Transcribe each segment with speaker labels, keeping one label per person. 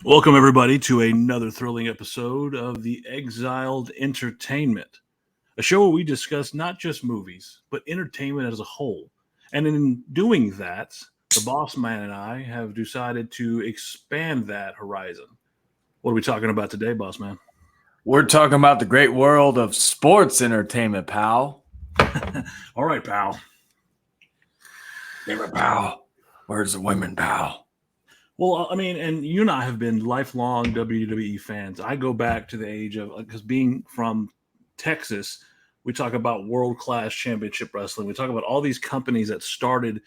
Speaker 1: Welcome, everybody, to another thrilling episode of the Exiled Entertainment, a show where we discuss not just movies, but entertainment as a whole. And in doing that, the boss man and I have decided to expand that horizon. What are we talking about today, boss man?
Speaker 2: We're talking about the great world of sports entertainment, pal.
Speaker 1: All right, pal.
Speaker 2: Damn it, pal. Where's the women, pal?
Speaker 1: Well, I mean, and you and I have been lifelong WWE fans. I go back to the age of, because being from Texas, we talk about world-class championship wrestling. We talk about all these companies that started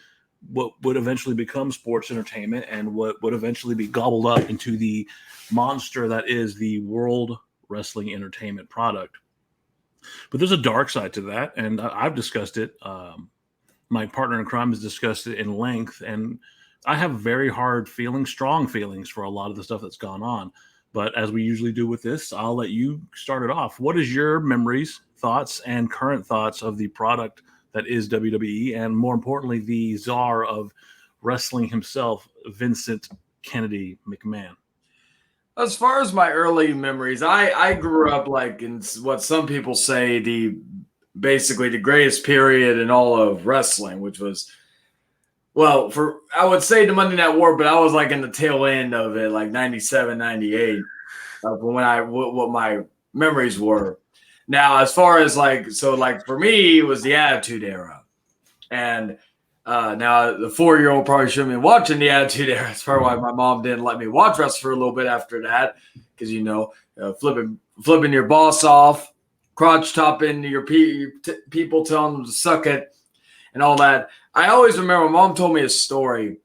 Speaker 1: what would eventually become sports entertainment and what would eventually be gobbled up into the monster that is the World Wrestling Entertainment product. But there's a dark side to that, and I've discussed it. My partner in crime has discussed it in length, and I have very hard feelings, strong feelings for a lot of the stuff that's gone on. But as we usually do with this, I'll let you start it off. What is your memories, thoughts, and current thoughts of the product that is WWE, and more importantly, the czar of wrestling himself, Vincent Kennedy McMahon?
Speaker 2: As far as my early memories, I grew up like in what some people say basically the greatest period in all of wrestling, which was, well, I would say the Monday Night War, but I was like in the tail end of it, like 97, 98, what my memories were. Now, as far as for me, it was the Attitude Era. And now the 4-year-old probably shouldn't be watching the Attitude Era. That's probably why my mom didn't let me watch wrestling for a little bit after that. Because, flipping your boss off, crotch topping your people, telling them to suck it, and all that. I always remember my mom told me a story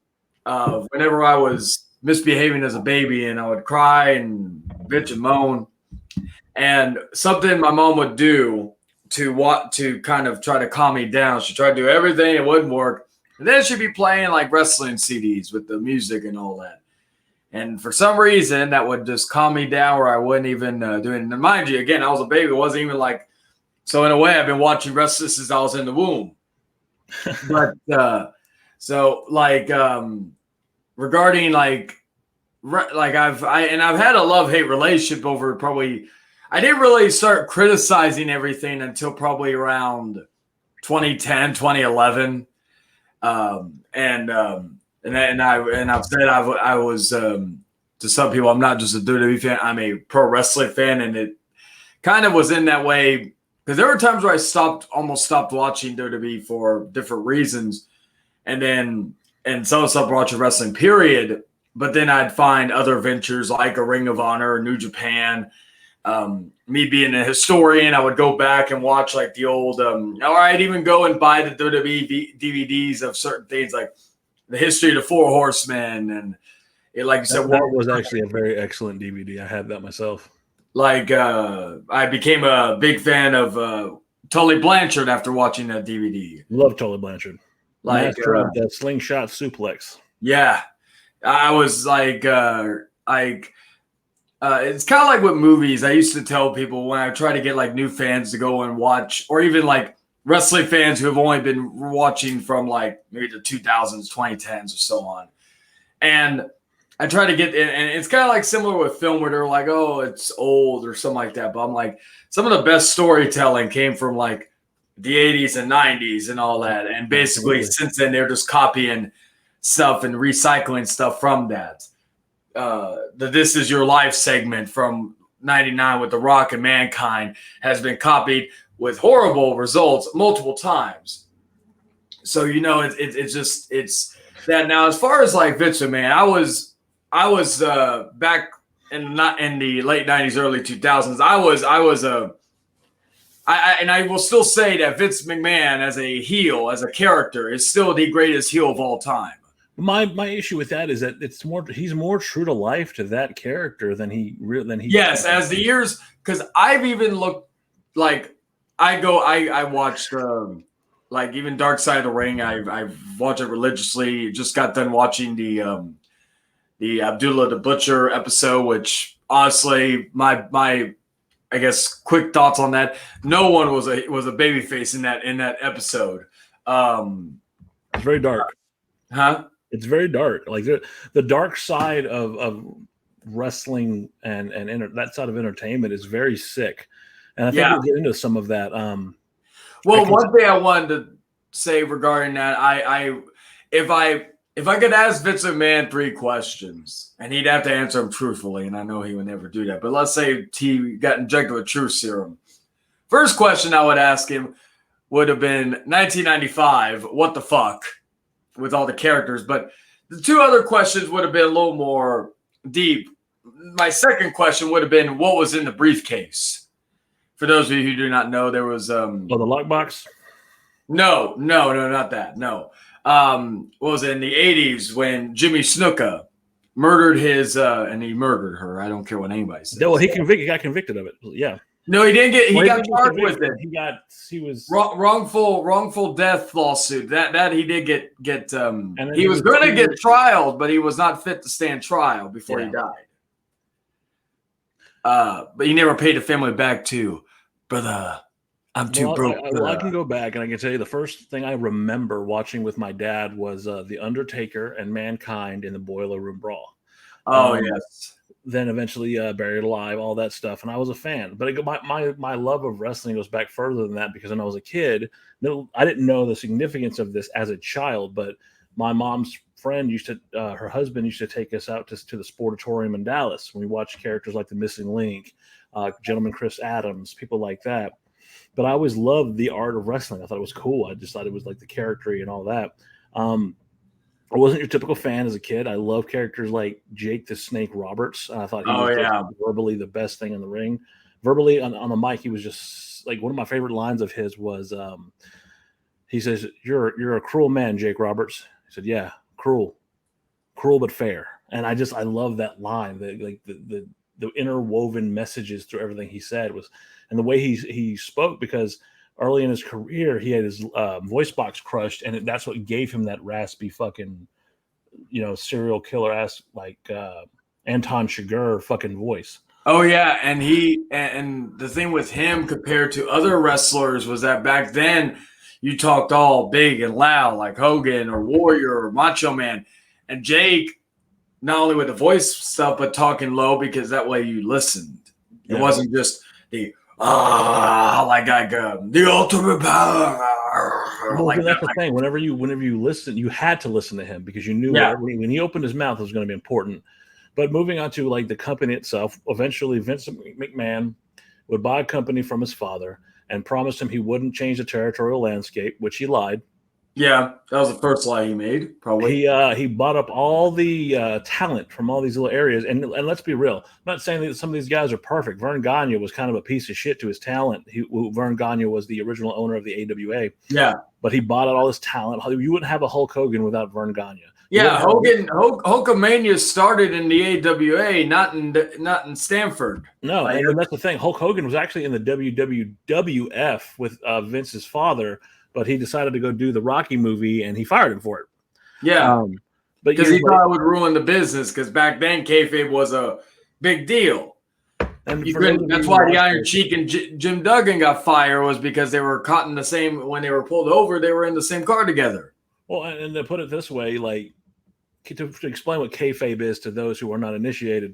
Speaker 2: of whenever I was misbehaving as a baby and I would cry and bitch and moan. And something my mom would do to kind of try to calm me down. She tried to do everything, it wouldn't work. And then she'd be playing like wrestling CDs with the music and all that. And for some reason, that would just calm me down where I wouldn't even do it. And mind you, again, I was a baby. It wasn't even like, so in a way, I've been watching wrestling since I was in the womb. But regarding I've had a love-hate relationship over probably. I didn't really start criticizing everything until probably around 2010, 2011. And I've said I was to some people, I'm not just a WWE fan, I'm a pro wrestling fan, and it kind of was in that way because there were times where I almost stopped watching WWE for different reasons, and so stopped watching wrestling, period. But then I'd find other ventures like a Ring of Honor or New Japan. Me being a historian, I would go back and watch like the old, or I'd even go and buy the WWE DVDs of certain things like the history of the Four Horsemen. And like you said,
Speaker 1: that was actually a very excellent DVD. I had that myself.
Speaker 2: I became a big fan of Tully Blanchard after watching that DVD.
Speaker 1: Love Tully Blanchard. Master of the slingshot suplex.
Speaker 2: Yeah. I was it's kind of like with movies. I used to tell people when I try to get like new fans to go and watch, or even like wrestling fans who have only been watching from like maybe the 2000s, 2010s, or so on. And I try to get, and it's kind of like similar with film where they're like, oh, it's old or something like that. But I'm like, some of the best storytelling came from like the 80s and 90s and all that. And basically, since then, they're just copying stuff and recycling stuff from that. The This Is Your Life segment from 99 with The Rock and Mankind has been copied with horrible results multiple times. So, it's that. Now, as far as like Vince McMahon, I was back not in the late 90s, early 2000s. I will still say that Vince McMahon as a heel, as a character, is still the greatest heel of all time.
Speaker 1: My issue with that is that he's more true to life to that character than he.
Speaker 2: Yes, as the years, because I've even looked like I watched like even Dark Side of the Ring. I've watched it religiously. Just got done watching the Abdullah the Butcher episode, which honestly my I guess quick thoughts on that. No one was a babyface in that episode.
Speaker 1: It's very dark.
Speaker 2: Huh?
Speaker 1: It's very dark. Like the dark side of wrestling and that side of entertainment is very sick. And I think
Speaker 2: Yeah.
Speaker 1: we'll get into some of that.
Speaker 2: Well, one thing I wanted to say regarding that, if I could ask Vince McMahon 3 questions, and he'd have to answer them truthfully, and I know he would never do that, but let's say he got injected with truth serum. First question I would ask him would have been 1995, what the fuck, with all the characters. But the 2 other questions would have been a little more deep. My second question would have been, what was in the briefcase? For those of you who do not know, there was
Speaker 1: the lockbox.
Speaker 2: No, not that. No. What was it in the 80s when Jimmy Snuka murdered his and he murdered her. I don't care what anybody says.
Speaker 1: Well, he got convicted of it. Yeah.
Speaker 2: No, he didn't get. He got charged with it.
Speaker 1: He was
Speaker 2: wrongful death lawsuit. That he did get. He was going to get trialed, but he was not fit to stand trial before he died. But he never paid the family back too, brother. I'm too broke.
Speaker 1: I can go back and I can tell you the first thing I remember watching with my dad was The Undertaker and Mankind in the Boiler Room Brawl.
Speaker 2: Oh yes.
Speaker 1: Then eventually Buried Alive, all that stuff, and I was a fan. But my love of wrestling goes back further than that because when I was a kid, I didn't know the significance of this as a child. But my mom's friend her husband used to take us out to the Sportatorium in Dallas. We watched characters like the Missing Link, Gentleman Chris Adams, people like that. But I always loved the art of wrestling. I thought it was cool. I just thought it was like the character and all that. I wasn't your typical fan as a kid. I love characters like Jake the Snake Roberts. I thought he was verbally the best thing in the ring. Verbally on the mic, he was just like one of my favorite lines of his was he says, "You're a cruel man, Jake Roberts." He said, "Yeah, cruel but fair." And I love that line. The interwoven messages through everything he said was, and the way he spoke, because early in his career he had his voice box crushed, and that's what gave him that raspy fucking, serial killer ass like Anton Chigurh fucking voice.
Speaker 2: Oh yeah, and and the thing with him compared to other wrestlers was that back then you talked all big and loud like Hogan or Warrior or Macho Man, and Jake not only with the voice stuff but talking low because that way you listened. It wasn't just the the ultimate power.
Speaker 1: Well, that's the thing. Whenever you listen, you had to listen to him because you knew when he opened his mouth, it was going to be important. But moving on to like the company itself, eventually Vince McMahon would buy a company from his father and promised him he wouldn't change the territorial landscape, which he lied.
Speaker 2: Yeah, that was the first lie he made, probably.
Speaker 1: He bought up all the talent from all these little areas. And let's be real. I'm not saying that some of these guys are perfect. Vern Gagne was kind of a piece of shit to his talent. Vern Gagne was the original owner of the AWA.
Speaker 2: Yeah.
Speaker 1: But he bought out all this talent. You wouldn't have a Hulk Hogan without Vern Gagne.
Speaker 2: Yeah, Hulkamania started in the AWA, not in Stanford.
Speaker 1: No, and that's the thing. Hulk Hogan was actually in the WWF with Vince's father, but he decided to go do the Rocky movie, and he fired him for it.
Speaker 2: Yeah, because he thought it would ruin the business. Because back then, kayfabe was a big deal. And that's why the Iron Sheik and Jim Duggan got fired, was because they were caught in the same. When they were pulled over, they were in the same car together.
Speaker 1: Well, and to put it this way, like to explain what kayfabe is to those who are not initiated,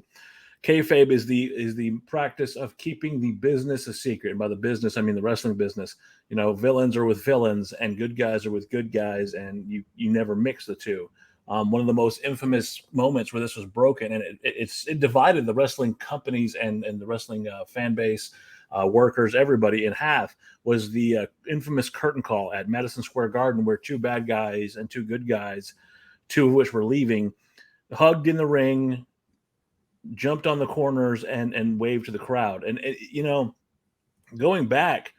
Speaker 1: kayfabe is the practice of keeping the business a secret. And by the business, I mean the wrestling business. Villains are with villains and good guys are with good guys, and you never mix the two. One of the most infamous moments where this was broken, and it divided the wrestling companies and the wrestling fan base, workers, everybody in half, was the infamous curtain call at Madison Square Garden, where 2 bad guys and 2 good guys, 2 of which were leaving, hugged in the ring, jumped on the corners and waved to the crowd. And going back,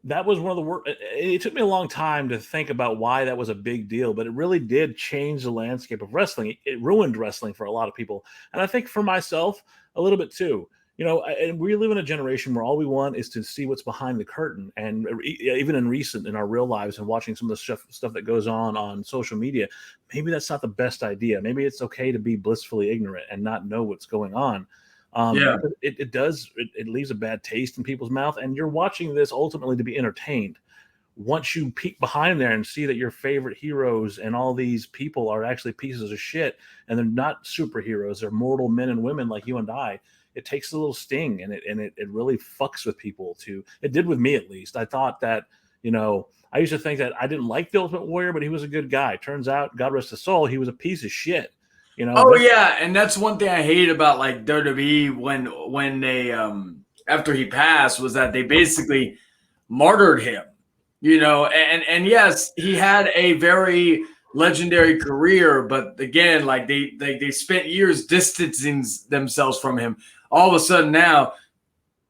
Speaker 1: that was one of the worst. It took me a long time to think about why that was a big deal, but it really did change the landscape of wrestling. It ruined wrestling for a lot of people, and I think for myself a little bit too. And we live in a generation where all we want is to see what's behind the curtain. And even in our real lives and watching some of the stuff that goes on social media, maybe that's not the best idea. Maybe it's okay to be blissfully ignorant and not know what's going on. It leaves a bad taste in people's mouth, and you're watching this ultimately to be entertained. once you peek behind there and see that your favorite heroes and all these people are actually pieces of shit and they're not superheroes, they're mortal men and women like you and I, it takes a little sting, and it really fucks with people too. It did with me, at least. I thought that, I used to think that I didn't like the Ultimate Warrior, but he was a good guy. Turns out, God rest his soul, he was a piece of shit.
Speaker 2: Oh yeah, and that's one thing I hate about like WWE when they after he passed was that they basically martyred him. And yes, he had a very legendary career, but again, like they spent years distancing themselves from him. All of a sudden now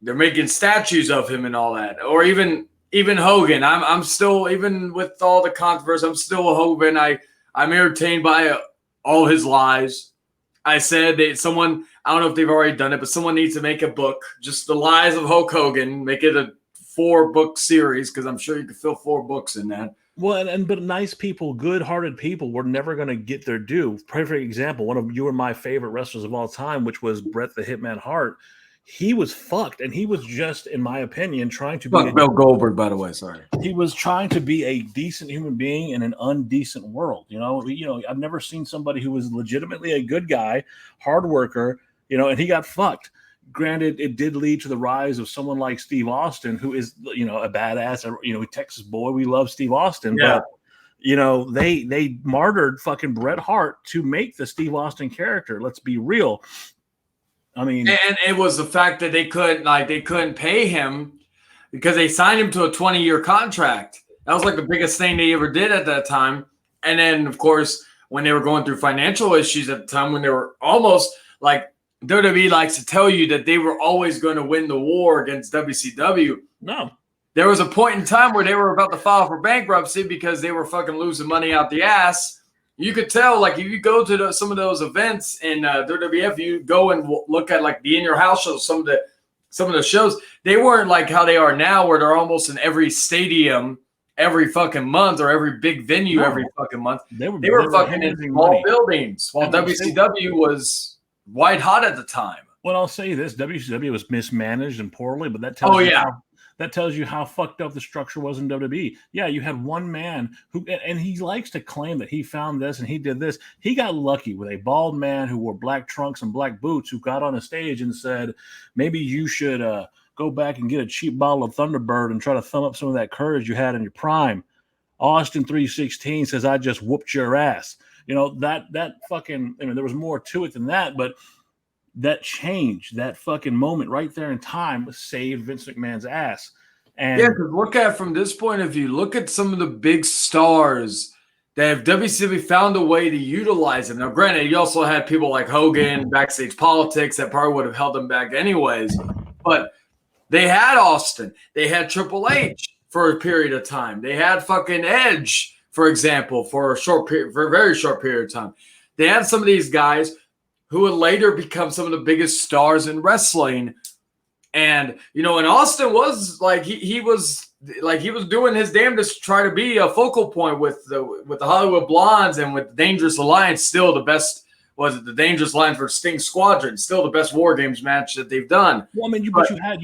Speaker 2: they're making statues of him and all that. Or even Hogan. I'm still, even with all the controversy, I'm still a Hogan. I'm entertained by all his lies. I said I don't know if they've already done it, but someone needs to make a book, just the lies of Hulk Hogan, make it a 4-book series, because I'm sure you could fill 4 books in that.
Speaker 1: Well, but nice people, good-hearted people, were never going to get their due. Perfect example, one of you and my favorite wrestlers of all time, which was Bret the Hitman Hart. He was fucked, and he was just, in my opinion, trying to be
Speaker 2: Bill Goldberg, by the way. Sorry,
Speaker 1: he was trying to be a decent human being in an undecent world. I've never seen somebody who was legitimately a good guy, hard worker, and he got fucked. Granted, it did lead to the rise of someone like Steve Austin, who is, a badass. Texas boy, we love Steve Austin,
Speaker 2: yeah.
Speaker 1: But they martyred fucking Bret Hart to make the Steve Austin character. Let's be real. I mean,
Speaker 2: and it was the fact that they couldn't pay him because they signed him to a 20-year contract. That was like the biggest thing they ever did at that time. And then, of course, when they were going through financial issues at the time, when they were almost like, WWE likes to tell you that they were always going to win the war against WCW.
Speaker 1: No.
Speaker 2: There was a point in time where they were about to file for bankruptcy because they were fucking losing money out the ass. You could tell, like, if you go to some of those events in WWF, you go and look at like the In Your House shows, some of the shows, they weren't like how they are now, where they're almost in every stadium every fucking month, or every big venue every fucking month. They were fucking in small buildings, while WCW was white hot at the time.
Speaker 1: Well, I'll say this: WCW was mismanaged and poorly, but that tells you how fucked up the structure was in WWE. Yeah, you had one man who, and he likes to claim that he found this and he did this. He got lucky with a bald man who wore black trunks and black boots, who got on a stage and said, "Maybe you should go back and get a cheap bottle of Thunderbird and try to thumb up some of that courage you had in your prime." Austin 316 says, "I just whooped your ass." That fucking, there was more to it than that, but that change, that fucking moment right there in time, saved Vince McMahon's ass. And
Speaker 2: yeah, because look at it from this point of view. Look at some of the big stars that have WCW found a way to utilize them. Now, granted, you also had people like Hogan, backstage politics that probably would have held them back anyways. But they had Austin. They had Triple H for a period of time. They had fucking Edge, for example, for a very short period of time. They had some of these guys who would later become some of the biggest stars in wrestling. And, and Austin was like, he was doing his damnedest to try to be a focal point with the Hollywood Blondes and with the Dangerous Alliance. Still the best, the Dangerous Alliance for Sting Squadron, still the best War Games match that they've done.
Speaker 1: Well, I mean, you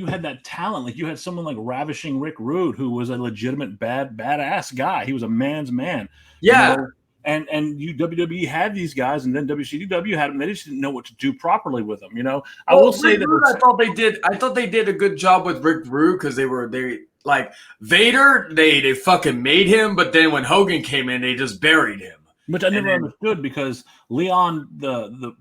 Speaker 1: had that talent. Like, you had someone like Ravishing Rick Rude, who was a legitimate badass guy. He was a man's man.
Speaker 2: Yeah.
Speaker 1: And WWE had these guys, and then WCW had them. They just didn't know what to do properly with them. I will say that
Speaker 2: I thought they did a good job with Rick Rude, because they like Vader. They fucking made him, but then when Hogan came in, they just buried him.
Speaker 1: Which I never understood, because Leon White,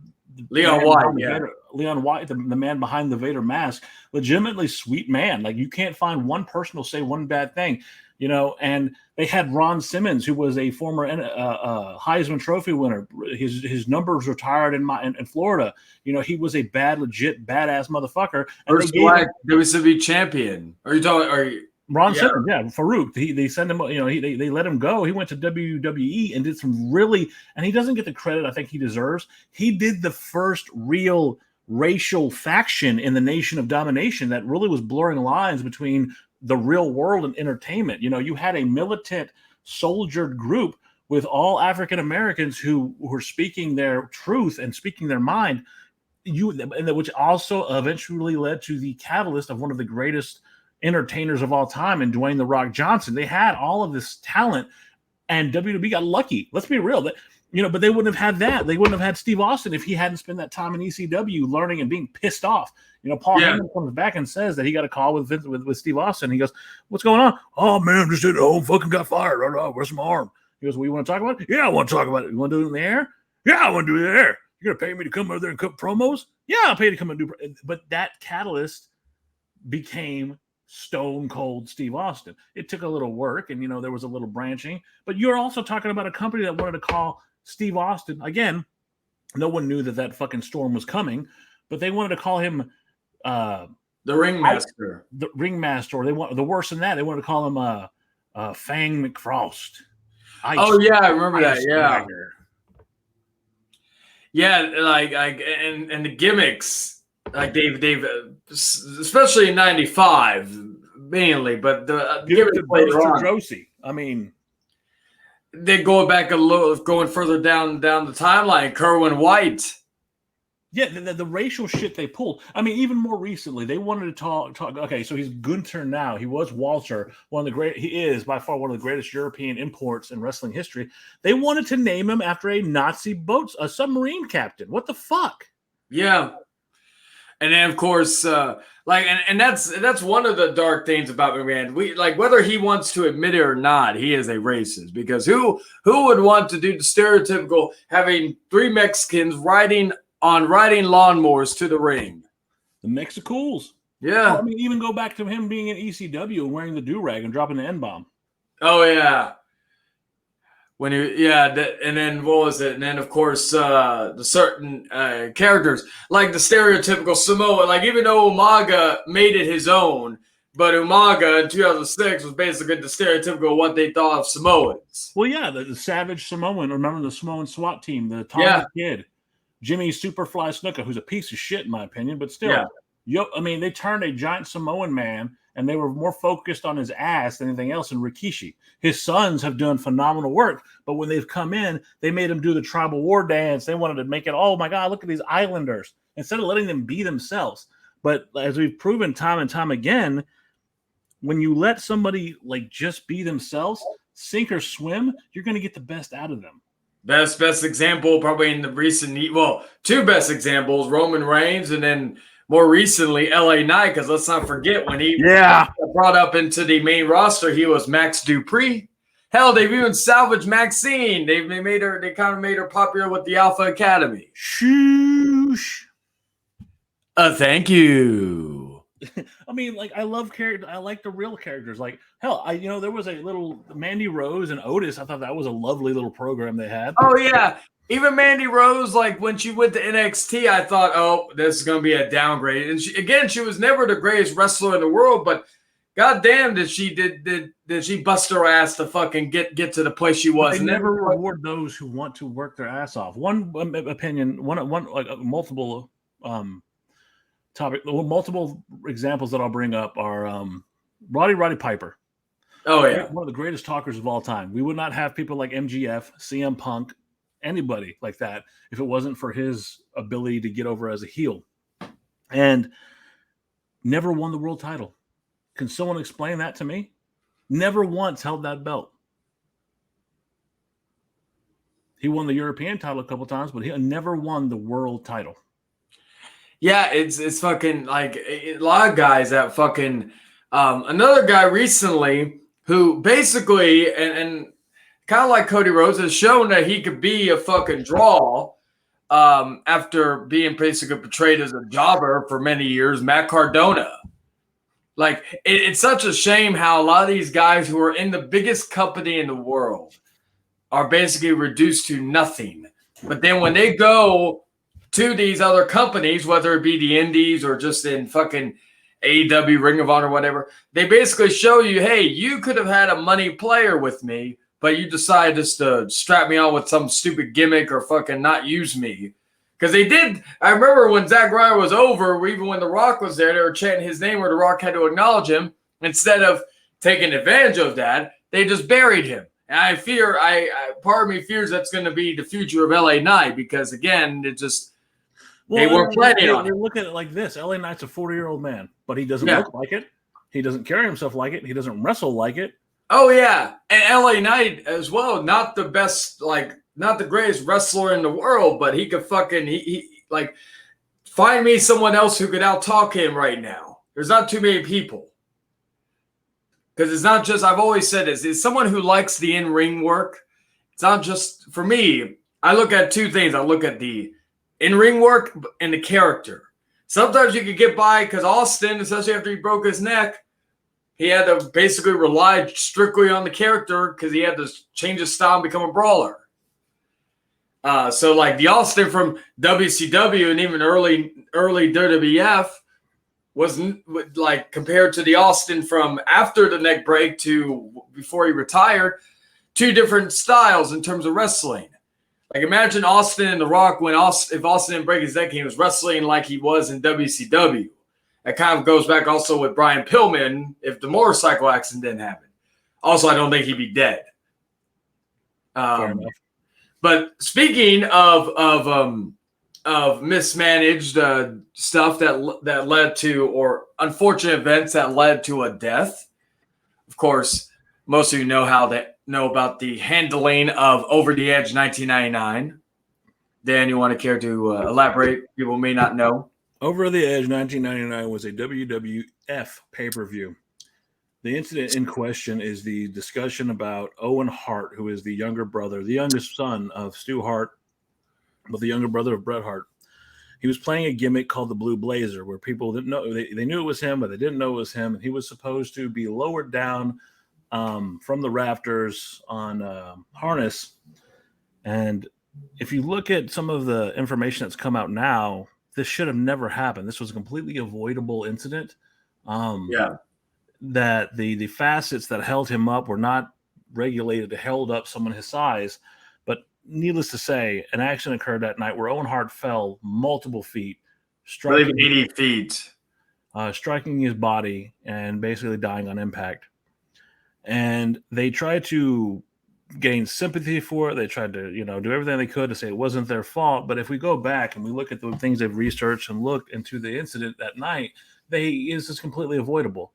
Speaker 1: the man behind the Vader mask, legitimately sweet man. Like, you can't find one person who'll say one bad thing. And they had Ron Simmons, who was a former Heisman Trophy winner. His numbers retired in Florida. He was a legit badass motherfucker. And
Speaker 2: first black WCW champion. Are you talking?
Speaker 1: Ron Simmons, yeah, Farouk. They sent him. They let him go. He went to WWE and did some really, and he doesn't get the credit I think he deserves. He did the first real racial faction in the Nation of Domination that really was blurring lines between the real world and entertainment. You had a militant, soldiered group with all African Americans who were speaking their truth and speaking their mind. Which also eventually led to the catalyst of one of the greatest entertainers of all time and Dwayne The Rock Johnson. They had all of this talent, and WWE got lucky. Let's be real. But they wouldn't have had that. They wouldn't have had Steve Austin if he hadn't spent that time in ECW learning and being pissed off. Paul Heyman comes back and says that he got a call with Steve Austin. He goes, "What's going on?" "Oh, man, I'm just at home. Fucking got fired. Where's my arm?" He goes, "Well, you want to talk about it?" "Yeah, I want to talk about it." "You want to do it in the air?" "Yeah, I want to do it in the air." "You're going to pay me to come over there and cut promos?" "Yeah, I'll pay you to come and do." But that catalyst became Stone Cold Steve Austin. It took a little work, and there was a little branching. But you're also talking about a company that wanted to call Steve Austin, again, no one knew that fucking storm was coming, but they wanted to call him
Speaker 2: the Ringmaster.
Speaker 1: The Ringmaster. Or they want the worse than that. They wanted to call him Fang McFrost.
Speaker 2: Oh yeah, I remember that. Yeah, yeah, like and the gimmicks, like they've especially in '95 mainly, but the gimmicks later on.
Speaker 1: Josie. I mean.
Speaker 2: They go back a little, going further down the timeline. Kerwin White,
Speaker 1: yeah, the racial shit they pulled. I mean, even more recently, they wanted to talk. Okay, so he's Gunther now. He was Walter, he is by far one of the greatest European imports in wrestling history. They wanted to name him after a Nazi a submarine captain. What the fuck?
Speaker 2: Yeah. And then, of course, and that's one of the dark things about McMahon. We whether he wants to admit it or not, he is a racist, because who would want to do the stereotypical having 3 Mexicans riding lawnmowers to the ring?
Speaker 1: The Mexicools.
Speaker 2: Yeah.
Speaker 1: Well, I mean, even go back to him being in ECW and wearing the do-rag and dropping the N-bomb.
Speaker 2: Oh yeah. When and then what was it? And then of course the certain characters, like the stereotypical Samoa, like even though Umaga made it his own, but Umaga in 2006 was basically the stereotypical what they thought of Samoans.
Speaker 1: Well, yeah, the savage Samoan. Remember the Samoan SWAT team, the Tommy Kid, Jimmy Superfly Snuka, who's a piece of shit in my opinion, but still, I mean, they turned a giant Samoan man. And they were more focused on his ass than anything else in Rikishi. His sons have done phenomenal work, but when they've come in, they made him do the tribal war dance. They wanted to make it, oh my God, look at these islanders, instead of letting them be themselves. But as we've proven time and time again, when you let somebody just be themselves, sink or swim, you're going to get the best out of them.
Speaker 2: Best example probably in the recent, 2 best examples, Roman Reigns, and then more recently, LA Knight, because let's not forget when he brought up into the main roster, he was Max Dupree. Hell, they've even salvaged Maxine. They kind of made her popular with the Alpha Academy.
Speaker 1: Shoosh.
Speaker 2: Thank you.
Speaker 1: I mean, I love characters. I like the real characters. There was a little Mandy Rose and Otis. I thought that was a lovely little program they had.
Speaker 2: Oh yeah. Even Mandy Rose, when she went to NXT, I thought, oh, this is going to be a downgrade. And she was never the greatest wrestler in the world, but goddamn, did she bust her ass to fucking get to the place she was?
Speaker 1: They never reward those who want to work their ass off. One opinion, multiple multiple examples that I'll bring up are Roddy Piper.
Speaker 2: Oh yeah,
Speaker 1: one of the greatest talkers of all time. We would not have people like MGF, CM Punk, anybody like that if it wasn't for his ability to get over as a heel, and never won the world title. Can someone explain that to me? Never once held that belt. He won the European title a couple times, but he never won the world title.
Speaker 2: Yeah, it's fucking a lot of guys that fucking another guy recently who basically and kind of like Cody Rhodes has shown that he could be a fucking draw after being basically portrayed as a jobber for many years, Matt Cardona. It's such a shame how a lot of these guys who are in the biggest company in the world are basically reduced to nothing. But then when they go to these other companies, whether it be the Indies or just in fucking AEW, Ring of Honor, whatever, they basically show you, hey, you could have had a money player with me, but you decided just to strap me on with some stupid gimmick or fucking not use me. Because they did. I remember when Zack Ryder was over, even when The Rock was there, they were chanting his name where The Rock had to acknowledge him. Instead of taking advantage of that, they just buried him. And I fear, part of me fears that's going to be the future of LA Knight because, again, it just, they weren't planning on it.
Speaker 1: Look at it like this. LA Knight's a 40-year-old man, but he doesn't look like it. He doesn't carry himself like it. He doesn't wrestle like it.
Speaker 2: Oh yeah, and LA Knight as well. Not the best, not the greatest wrestler in the world, but he could fucking he like find me someone else who could out-talk him right now. There's not too many people. Because it's not just, I've always said this, it's someone who likes the in-ring work. It's not just, for me, I look at two things. I look at the in-ring work and the character. Sometimes you could get by because Austin, especially after he broke his neck, he had to basically rely strictly on the character because he had to change his style and become a brawler. So like the Austin from WCW and even early WWF wasn't like compared to the Austin from after the neck break to before he retired, two different styles in terms of wrestling. Like imagine Austin and The Rock if Austin didn't break his neck, he was wrestling like he was in WCW. That kind of goes back also with Brian Pillman if the motorcycle accident didn't happen. Also, I don't think he'd be dead.
Speaker 1: Fair enough.
Speaker 2: But speaking of mismanaged stuff that led to, or unfortunate events that led to a death, of course, most of you know about the handling of Over the Edge 1999. Dan, you want to care to elaborate? People may not know.
Speaker 1: Over the Edge 1999 was a WWF pay-per-view. The incident in question is the discussion about Owen Hart, who is the youngest son of Stu Hart, but the younger brother of Bret Hart. He was playing a gimmick called the Blue Blazer, where people didn't know they knew it was him, but they didn't know it was him. And he was supposed to be lowered down from the rafters on harness. And if you look at some of the information that's come out now, this should have never happened. This was a completely avoidable incident. That the facets that held him up were not regulated to held up someone his size. But needless to say, an accident occurred that night where Owen Hart fell multiple feet,
Speaker 2: striking 80 feet,
Speaker 1: striking his body and basically dying on impact. And they tried to gain sympathy for it. They tried to, do everything they could to say it wasn't their fault. But if we go back and we look at the things they've researched and looked into the incident that night, this is completely avoidable.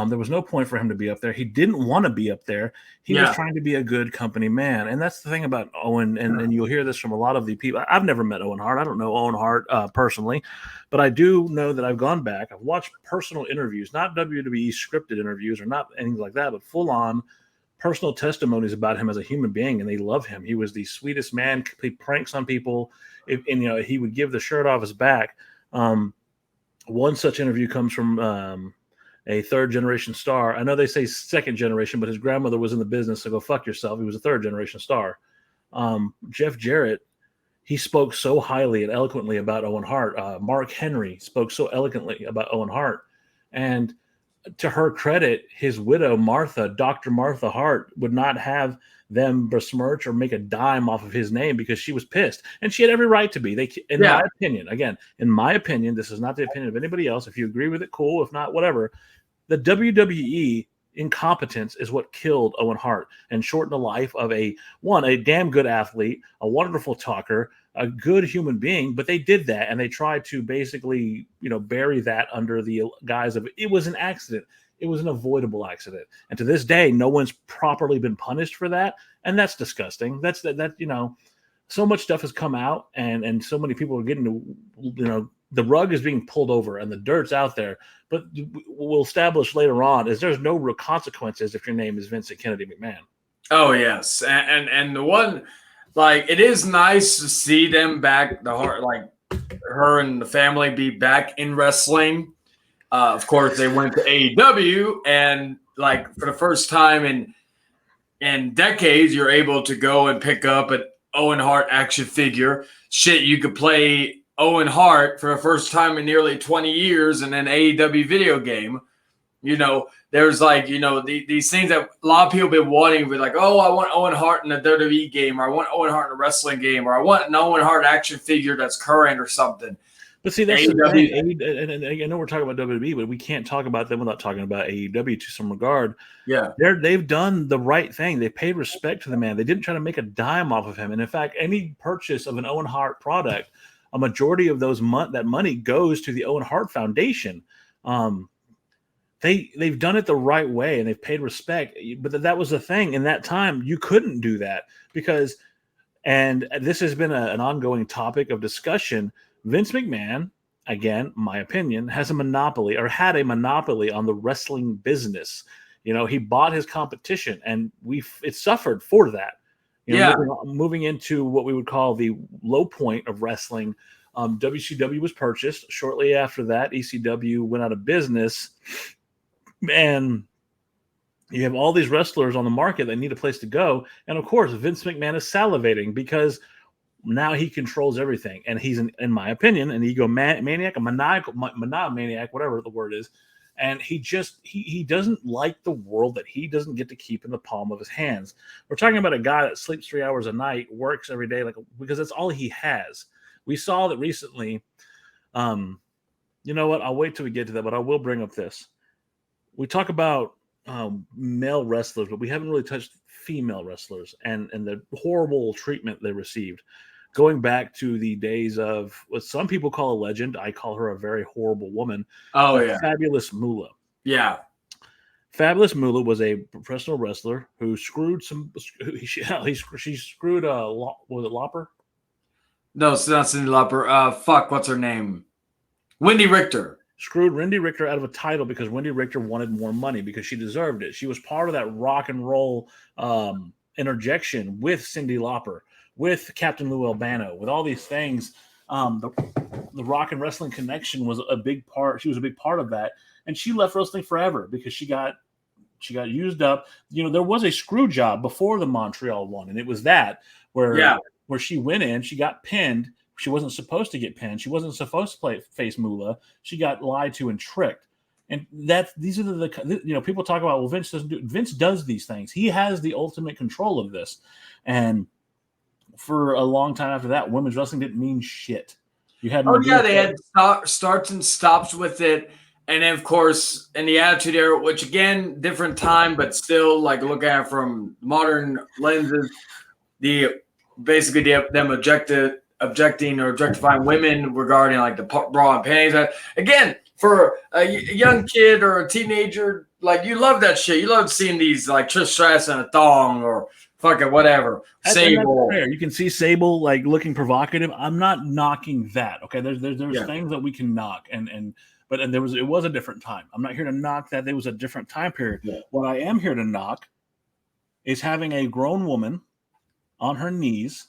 Speaker 1: There was no point for him to be up there. He didn't want to be up there. He was trying to be a good company man. And that's the thing about Owen, and you'll hear this from a lot of the people. I've never met Owen Hart. I don't know Owen Hart personally, but I do know that I've gone back. I've watched personal interviews, not WWE scripted interviews or not anything like that, but full-on personal testimonies about him as a human being, and they love him. He was the sweetest man. He pranks on people, and he would give the shirt off his back. One such interview comes from a third-generation star. I know they say second generation, but his grandmother was in the business, so go fuck yourself. He was a third-generation star. Jeff Jarrett, he spoke so highly and eloquently about Owen Hart. Mark Henry spoke so eloquently about Owen Hart. And to her credit, his widow, Dr. Martha Hart, would not have them besmirch or make a dime off of his name because she was pissed. And she had every right to be. My opinion, this is not the opinion of anybody else. If you agree with it, cool. If not, whatever. The WWE incompetence is what killed Owen Hart and shortened the life of a damn good athlete, a wonderful talker, a good human being. But they did that, and they tried to basically, bury that under the guise of it was an accident. It was an avoidable accident. And to this day, no one's properly been punished for that. And that's disgusting. So much stuff has come out and so many people are getting to, the rug is being pulled over and the dirt's out there. But we'll establish later on there's no real consequences if your name is Vincent Kennedy McMahon.
Speaker 2: Oh, yes. And the one, it is nice to see them back, her and the family be back in wrestling. Of course, they went to AEW, and for the first time in decades, you're able to go and pick up an Owen Hart action figure. Shit, you could play Owen Hart for the first time in nearly 20 years in an AEW video game. There's these things that a lot of people have been wanting. With I want Owen Hart in a WWE game, or I want Owen Hart in a wrestling game, or I want an Owen Hart action figure that's current or something.
Speaker 1: But see, that's the thing. And I know we're talking about WWE, but we can't talk about them without talking about AEW to some regard.
Speaker 2: Yeah.
Speaker 1: They've done the right thing. They paid respect to the man. They didn't try to make a dime off of him. And in fact, any purchase of an Owen Hart product, a majority of that money goes to the Owen Hart Foundation. they've done it the right way and they've paid respect. But that was the thing. In that time, you couldn't do that because, and this has been an ongoing topic of discussion. Vince McMahon, again, my opinion, has a monopoly or had a monopoly on the wrestling business. He bought his competition, and it suffered for that. Moving into what we would call the low point of wrestling, WCW was purchased. Shortly after that, ECW went out of business, and you have all these wrestlers on the market that need a place to go. And of course, Vince McMahon is salivating because now he controls everything. And he's, in my opinion, an egomaniac, a monomaniac, whatever the word is. And he doesn't like the world that he doesn't get to keep in the palm of his hands. We're talking about a guy that sleeps 3 hours a night, works every day, because that's all he has. We saw that recently. You know what? I'll wait till we get to that, but I will bring up this. We talk about male wrestlers, but we haven't really touched female wrestlers and the horrible treatment they received. Going back to the days of what some people call a legend, I call her a very horrible woman.
Speaker 2: Oh, yeah.
Speaker 1: Fabulous Moolah.
Speaker 2: Yeah.
Speaker 1: Fabulous Moolah was a professional wrestler who screwed she screwed was it Lauper?
Speaker 2: No, it's not Cyndi Lauper. Fuck, what's her name? Wendy Richter.
Speaker 1: Screwed Wendy Richter out of a title because Wendy Richter wanted more money because she deserved it. She was part of that rock and roll interjection with Cyndi Lauper, with Captain Lou Albano, with all these things. The rock and wrestling connection was a big part. She was a big part of that. And she left wrestling forever because she got used up. There was a screw job before the Montreal one, and it was that where she went in, she got pinned. She wasn't supposed to get pinned. She wasn't supposed to face Moolah. She got lied to and tricked. And these are the people talk about, well, Vince does these things. He has the ultimate control of this. And for a long time after that, women's wrestling didn't mean shit. You had
Speaker 2: they had starts and stops with it. And then, of course, in the Attitude Era, which again, different time, but still, like, look at it from modern lenses, them objecting or objectifying women regarding like the bra and panties. Again, for a young kid or a teenager, like, you love that shit. You love seeing these like Trish Stratus in a thong or fucking whatever. Sable.
Speaker 1: You can see Sable like looking provocative. I'm not knocking that. Okay, there's things that we can knock, but it was a different time. I'm not here to knock that. There was a different time period. Yeah. What I am here to knock is having a grown woman on her knees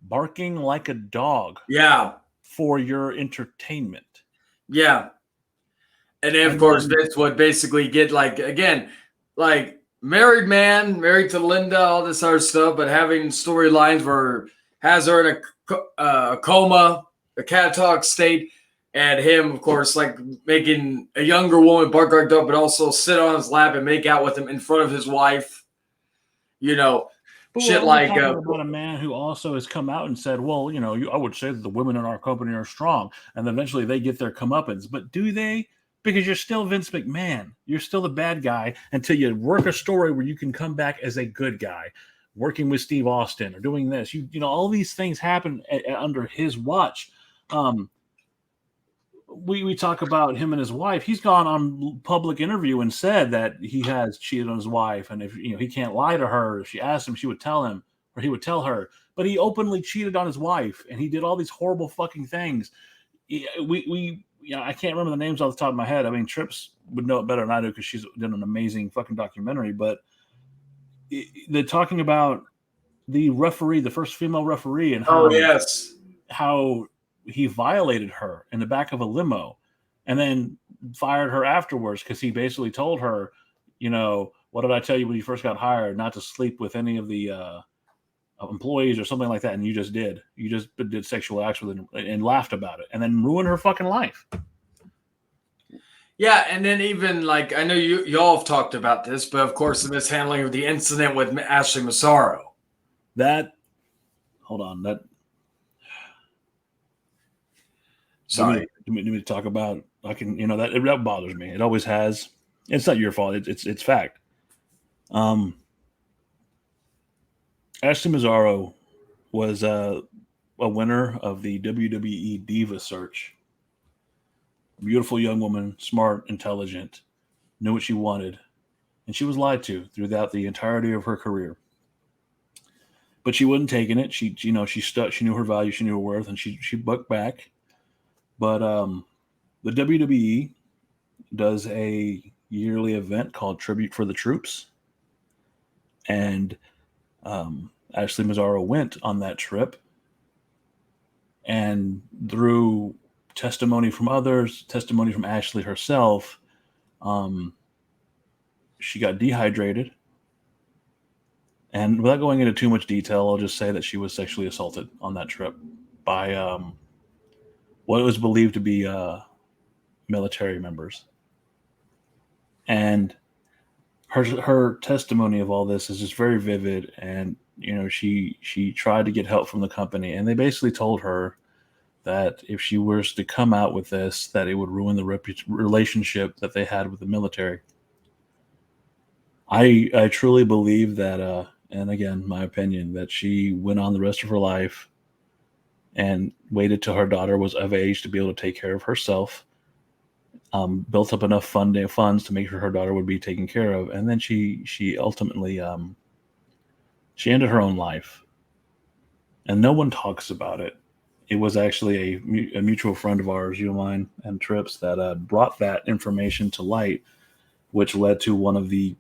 Speaker 1: barking like a dog.
Speaker 2: Yeah.
Speaker 1: For your entertainment.
Speaker 2: Yeah. And then, of course, Vince would basically get, like, again, like, married man, married to Linda, all this other stuff, but having storylines where has her in a coma, a catatonic state, and him, of course, like, making a younger woman bark like dog, but also sit on his lap and make out with him in front of his wife.
Speaker 1: But shit like about a man who also has come out and said, well, I would say that the women in our company are strong, and eventually they get their comeuppance. But do they? Because you're still Vince McMahon. You're still the bad guy until you work a story where you can come back as a good guy, working with Steve Austin or doing this. All these things happen under his watch. We talk about him and his wife. He's gone on public interview and said that he has cheated on his wife, and if he can't lie to her, if she asked him, she would tell him, or he would tell her. But he openly cheated on his wife, and he did all these horrible fucking things. I can't remember the names off the top of my head. I mean, Trips would know it better than I do because she's done an amazing fucking documentary. But they're talking about the referee, the first female referee, and how he violated her in the back of a limo and then fired her afterwards because he basically told her, what did I tell you when you first got hired? Not to sleep with any of the employees or something like that. And you just did. You just did sexual acts with her and laughed about it and then ruined her fucking life.
Speaker 2: Yeah, and then even like, I know y'all have talked about this, but of course the mishandling of the incident with Ashley Massaro. Sorry.
Speaker 1: Do me to talk about? I can, that bothers me. It always has. It's not your fault. It's fact. Ashley Massaro was a winner of the WWE Diva Search. Beautiful young woman, smart, intelligent, knew what she wanted, and she was lied to throughout the entirety of her career. But she wasn't taking it. She stuck. She knew her value. She knew her worth, and she bucked back. But the WWE does a yearly event called Tribute for the Troops, and Ashley Mazzaro went on that trip, and through testimony from others, testimony from Ashley herself, she got dehydrated. And without going into too much detail, I'll just say that she was sexually assaulted on that trip by what was believed to be military members. And her testimony of all this is just very vivid. And she tried to get help from the company, and they basically told her that if she was to come out with this, that it would ruin the relationship that they had with the military. I truly believe that, and again, my opinion, that she went on the rest of her life and waited till her daughter was of age to be able to take care of herself, built up enough funds to make sure her daughter would be taken care of, and then she ultimately she ended her own life, and no one talks about it. It was actually a mutual friend of ours, you, mine, and Trips, that brought that information to light, which led to one of the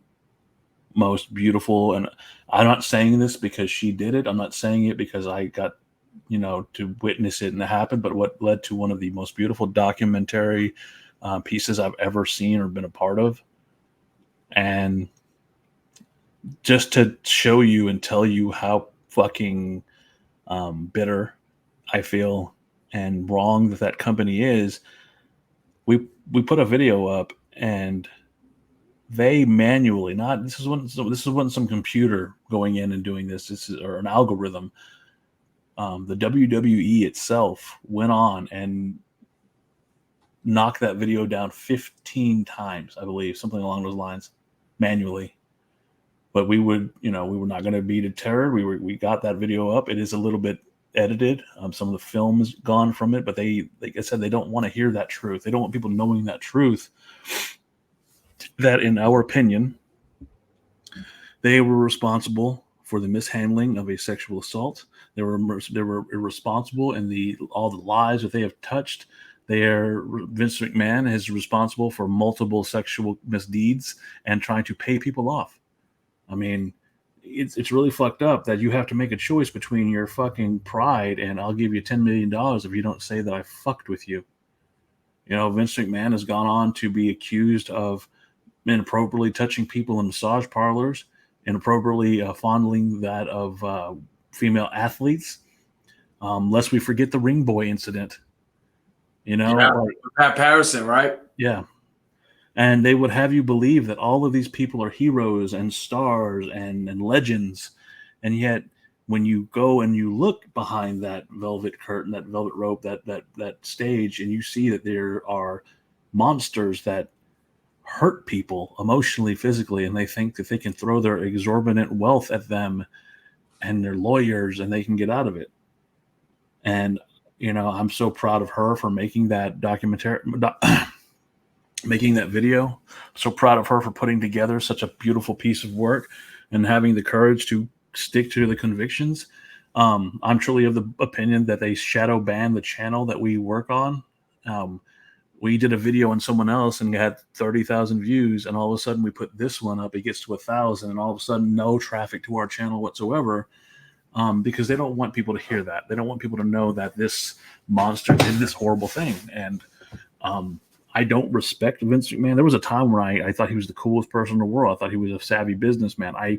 Speaker 1: most beautiful, and I'm not saying this because she did it. I'm not saying it because I got, to witness it and it happened, but what led to one of the most beautiful documentary pieces I've ever seen or been a part of. And just to show you and tell you how fucking bitter I feel and wrong that company is, we put a video up, and they manually, not this wasn't some computer going in and doing this. This is or an algorithm. The WWE itself went on and knocked that video down 15 times, I believe, something along those lines, manually. But we were not going to be deterred. We got that video up. It is a little bit edited. Some of the film is gone from it, but they, like I said, they don't want to hear that truth. They don't want people knowing that truth. That, in our opinion, they were responsible for the mishandling of a sexual assault. They were irresponsible in all the lives that they have touched. Vince McMahon is responsible for multiple sexual misdeeds and trying to pay people off. I mean, it's really fucked up that you have to make a choice between your fucking pride and I'll give you $10 million if you don't say that I fucked with you. Vince McMahon has gone on to be accused of inappropriately touching people in massage parlors, inappropriately fondling that of female athletes. Lest we forget the ring boy incident.
Speaker 2: Pat Patterson, right?
Speaker 1: Yeah. And they would have you believe that all of these people are heroes and stars and legends. And yet, when you go and you look behind that velvet curtain, that velvet rope, that stage, and you see that there are monsters that hurt people emotionally, physically, and they think that they can throw their exorbitant wealth at them and their lawyers and they can get out of it. And, I'm so proud of her for making that making that video. I'm so proud of her for putting together such a beautiful piece of work and having the courage to stick to the convictions. I'm truly of the opinion that they shadow ban the channel that we work on. We did a video on someone else and had 30,000 views, and all of a sudden we put this one up, it gets to 1,000, and all of a sudden no traffic to our channel whatsoever, because they don't want people to hear that. They don't want people to know that this monster did this horrible thing. And I don't respect Vince McMahon. There was a time where I thought he was the coolest person in the world. I thought he was a savvy businessman. I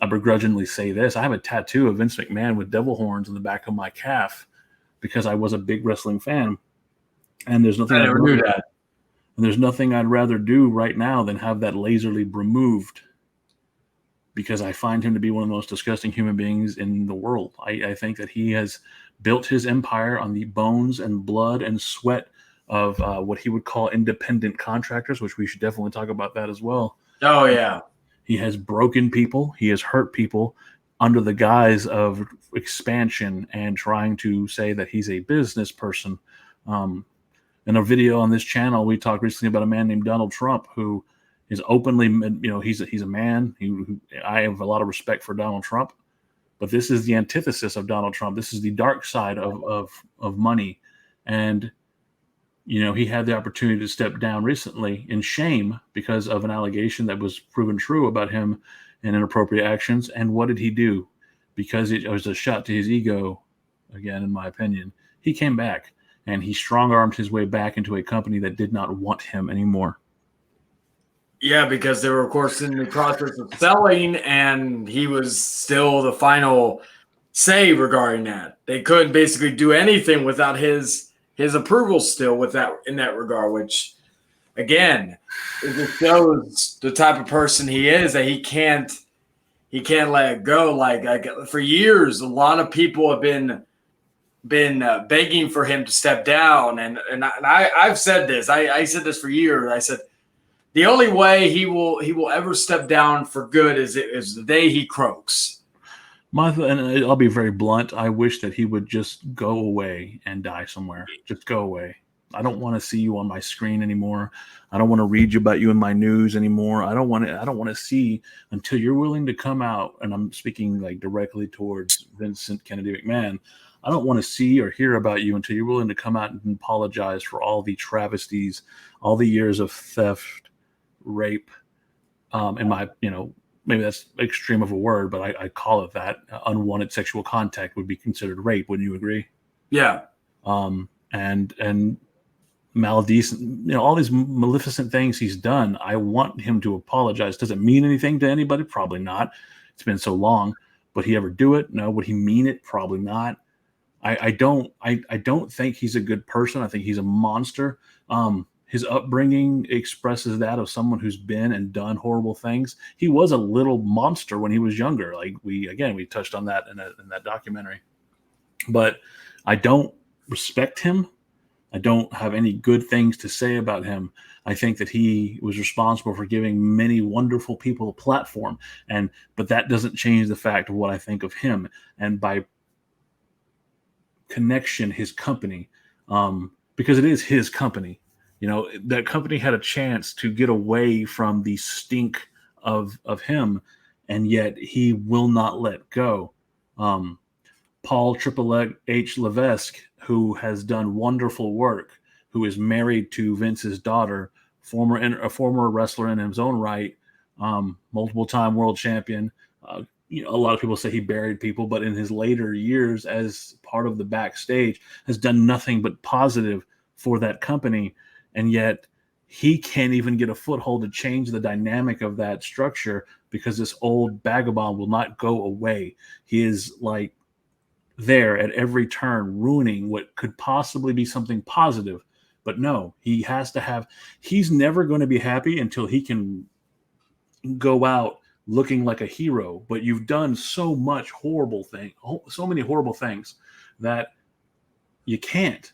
Speaker 1: begrudgingly say this. I have a tattoo of Vince McMahon with devil horns in the back of my calf because I was a big wrestling fan. And there's nothing there's nothing I'd rather do right now than have that laserly removed, because I find him to be one of the most disgusting human beings in the world. I think that he has built his empire on the bones and blood and sweat of what he would call independent contractors, which we should definitely talk about that as well.
Speaker 2: Oh, yeah.
Speaker 1: He has broken people. He has hurt people under the guise of expansion and trying to say that he's a business person. In a video on this channel, we talked recently about a man named Donald Trump who is openly, he's a man. I have a lot of respect for Donald Trump, but this is the antithesis of Donald Trump. This is the dark side of money. And, he had the opportunity to step down recently in shame because of an allegation that was proven true about him and inappropriate actions. And what did he do? Because it was a shot to his ego, again, in my opinion, he came back and he strong-armed his way back into a company that did not want him anymore.
Speaker 2: Yeah, because they were, of course, in the process of selling, and he was still the final say regarding that. They couldn't basically do anything without his approval still with that in that regard, which, again, it just shows the type of person he is, that he can't let it go. Like for years, a lot of people have been begging for him to step down, and I've said this. I said this for years. I said the only way he will ever step down for good is the day he croaks.
Speaker 1: And I'll be very blunt. I wish that he would just go away and die somewhere. Just go away. I don't want to see you on my screen anymore. I don't want to read about you in my news anymore. I don't want to see until you're willing to come out. And I'm speaking like directly towards Vincent Kennedy McMahon. I don't want to see or hear about you until you're willing to come out and apologize for all the travesties, all the years of theft, rape, maybe that's extreme of a word, but I call it that. Unwanted sexual contact would be considered rape. Wouldn't you agree?
Speaker 2: Yeah.
Speaker 1: And maledicent, all these maleficent things he's done. I want him to apologize. Does it mean anything to anybody? Probably not. It's been so long. Would he ever do it? No. Would he mean it? Probably not. I don't think he's a good person. I think he's a monster. His upbringing expresses that of someone who's been and done horrible things. He was a little monster when he was younger. Like we touched on that in that documentary. But I don't respect him. I don't have any good things to say about him. I think that he was responsible for giving many wonderful people a platform, but that doesn't change the fact of what I think of him. And by connection, his company, because it is his company. That company had a chance to get away from the stink of him, and yet he will not let go. Paul Triple H Levesque, who has done wonderful work, who is married to Vince's daughter, a former wrestler in his own right, multiple-time world champion. A lot of people say he buried people, but in his later years as part of the backstage has done nothing but positive for that company. And yet he can't even get a foothold to change the dynamic of that structure because this old vagabond will not go away. He is like there at every turn, ruining what could possibly be something positive. But no, he's never going to be happy until he can go out looking like a hero. But you've done so many horrible things that you can't.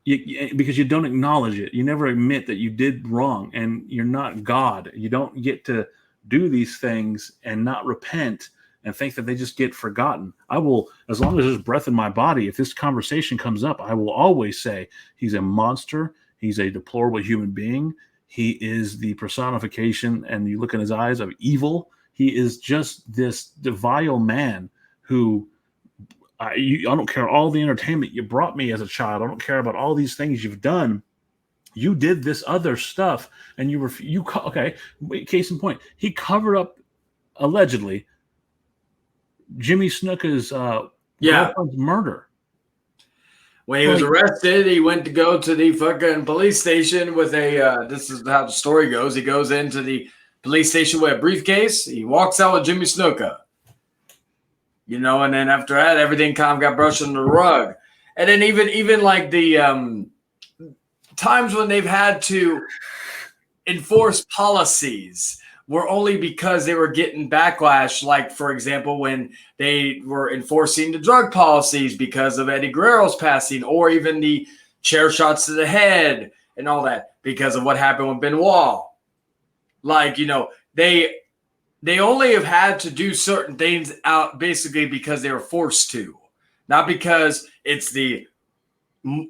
Speaker 1: Because you don't acknowledge it. You never admit that you did wrong, and you're not God. You don't get to do these things and not repent and think that they just get forgotten. I will, as long as there's breath in my body, if this conversation comes up, I will always say he's a monster. He's a deplorable human being. He is the personification, and you look in his eyes, of evil. He is just this vile man who, I don't care all the entertainment you brought me as a child. I don't care about all these things you've done. You did this other stuff, and okay. Case in point, he covered up allegedly Jimmy Snuka's girlfriend's murder.
Speaker 2: When he was arrested, he went to go to the fucking police station with a. This is how the story goes. He goes into the police station with a briefcase. He walks out with Jimmy Snuka. And then after that, everything kind of got brushed under the rug. And then even like the times when they've had to enforce policies were only because they were getting backlash. Like, for example, when they were enforcing the drug policies because of Eddie Guerrero's passing, or even the chair shots to the head and all that because of what happened with Benoit. Like, they only have had to do certain things out basically because they were forced to, not because it's the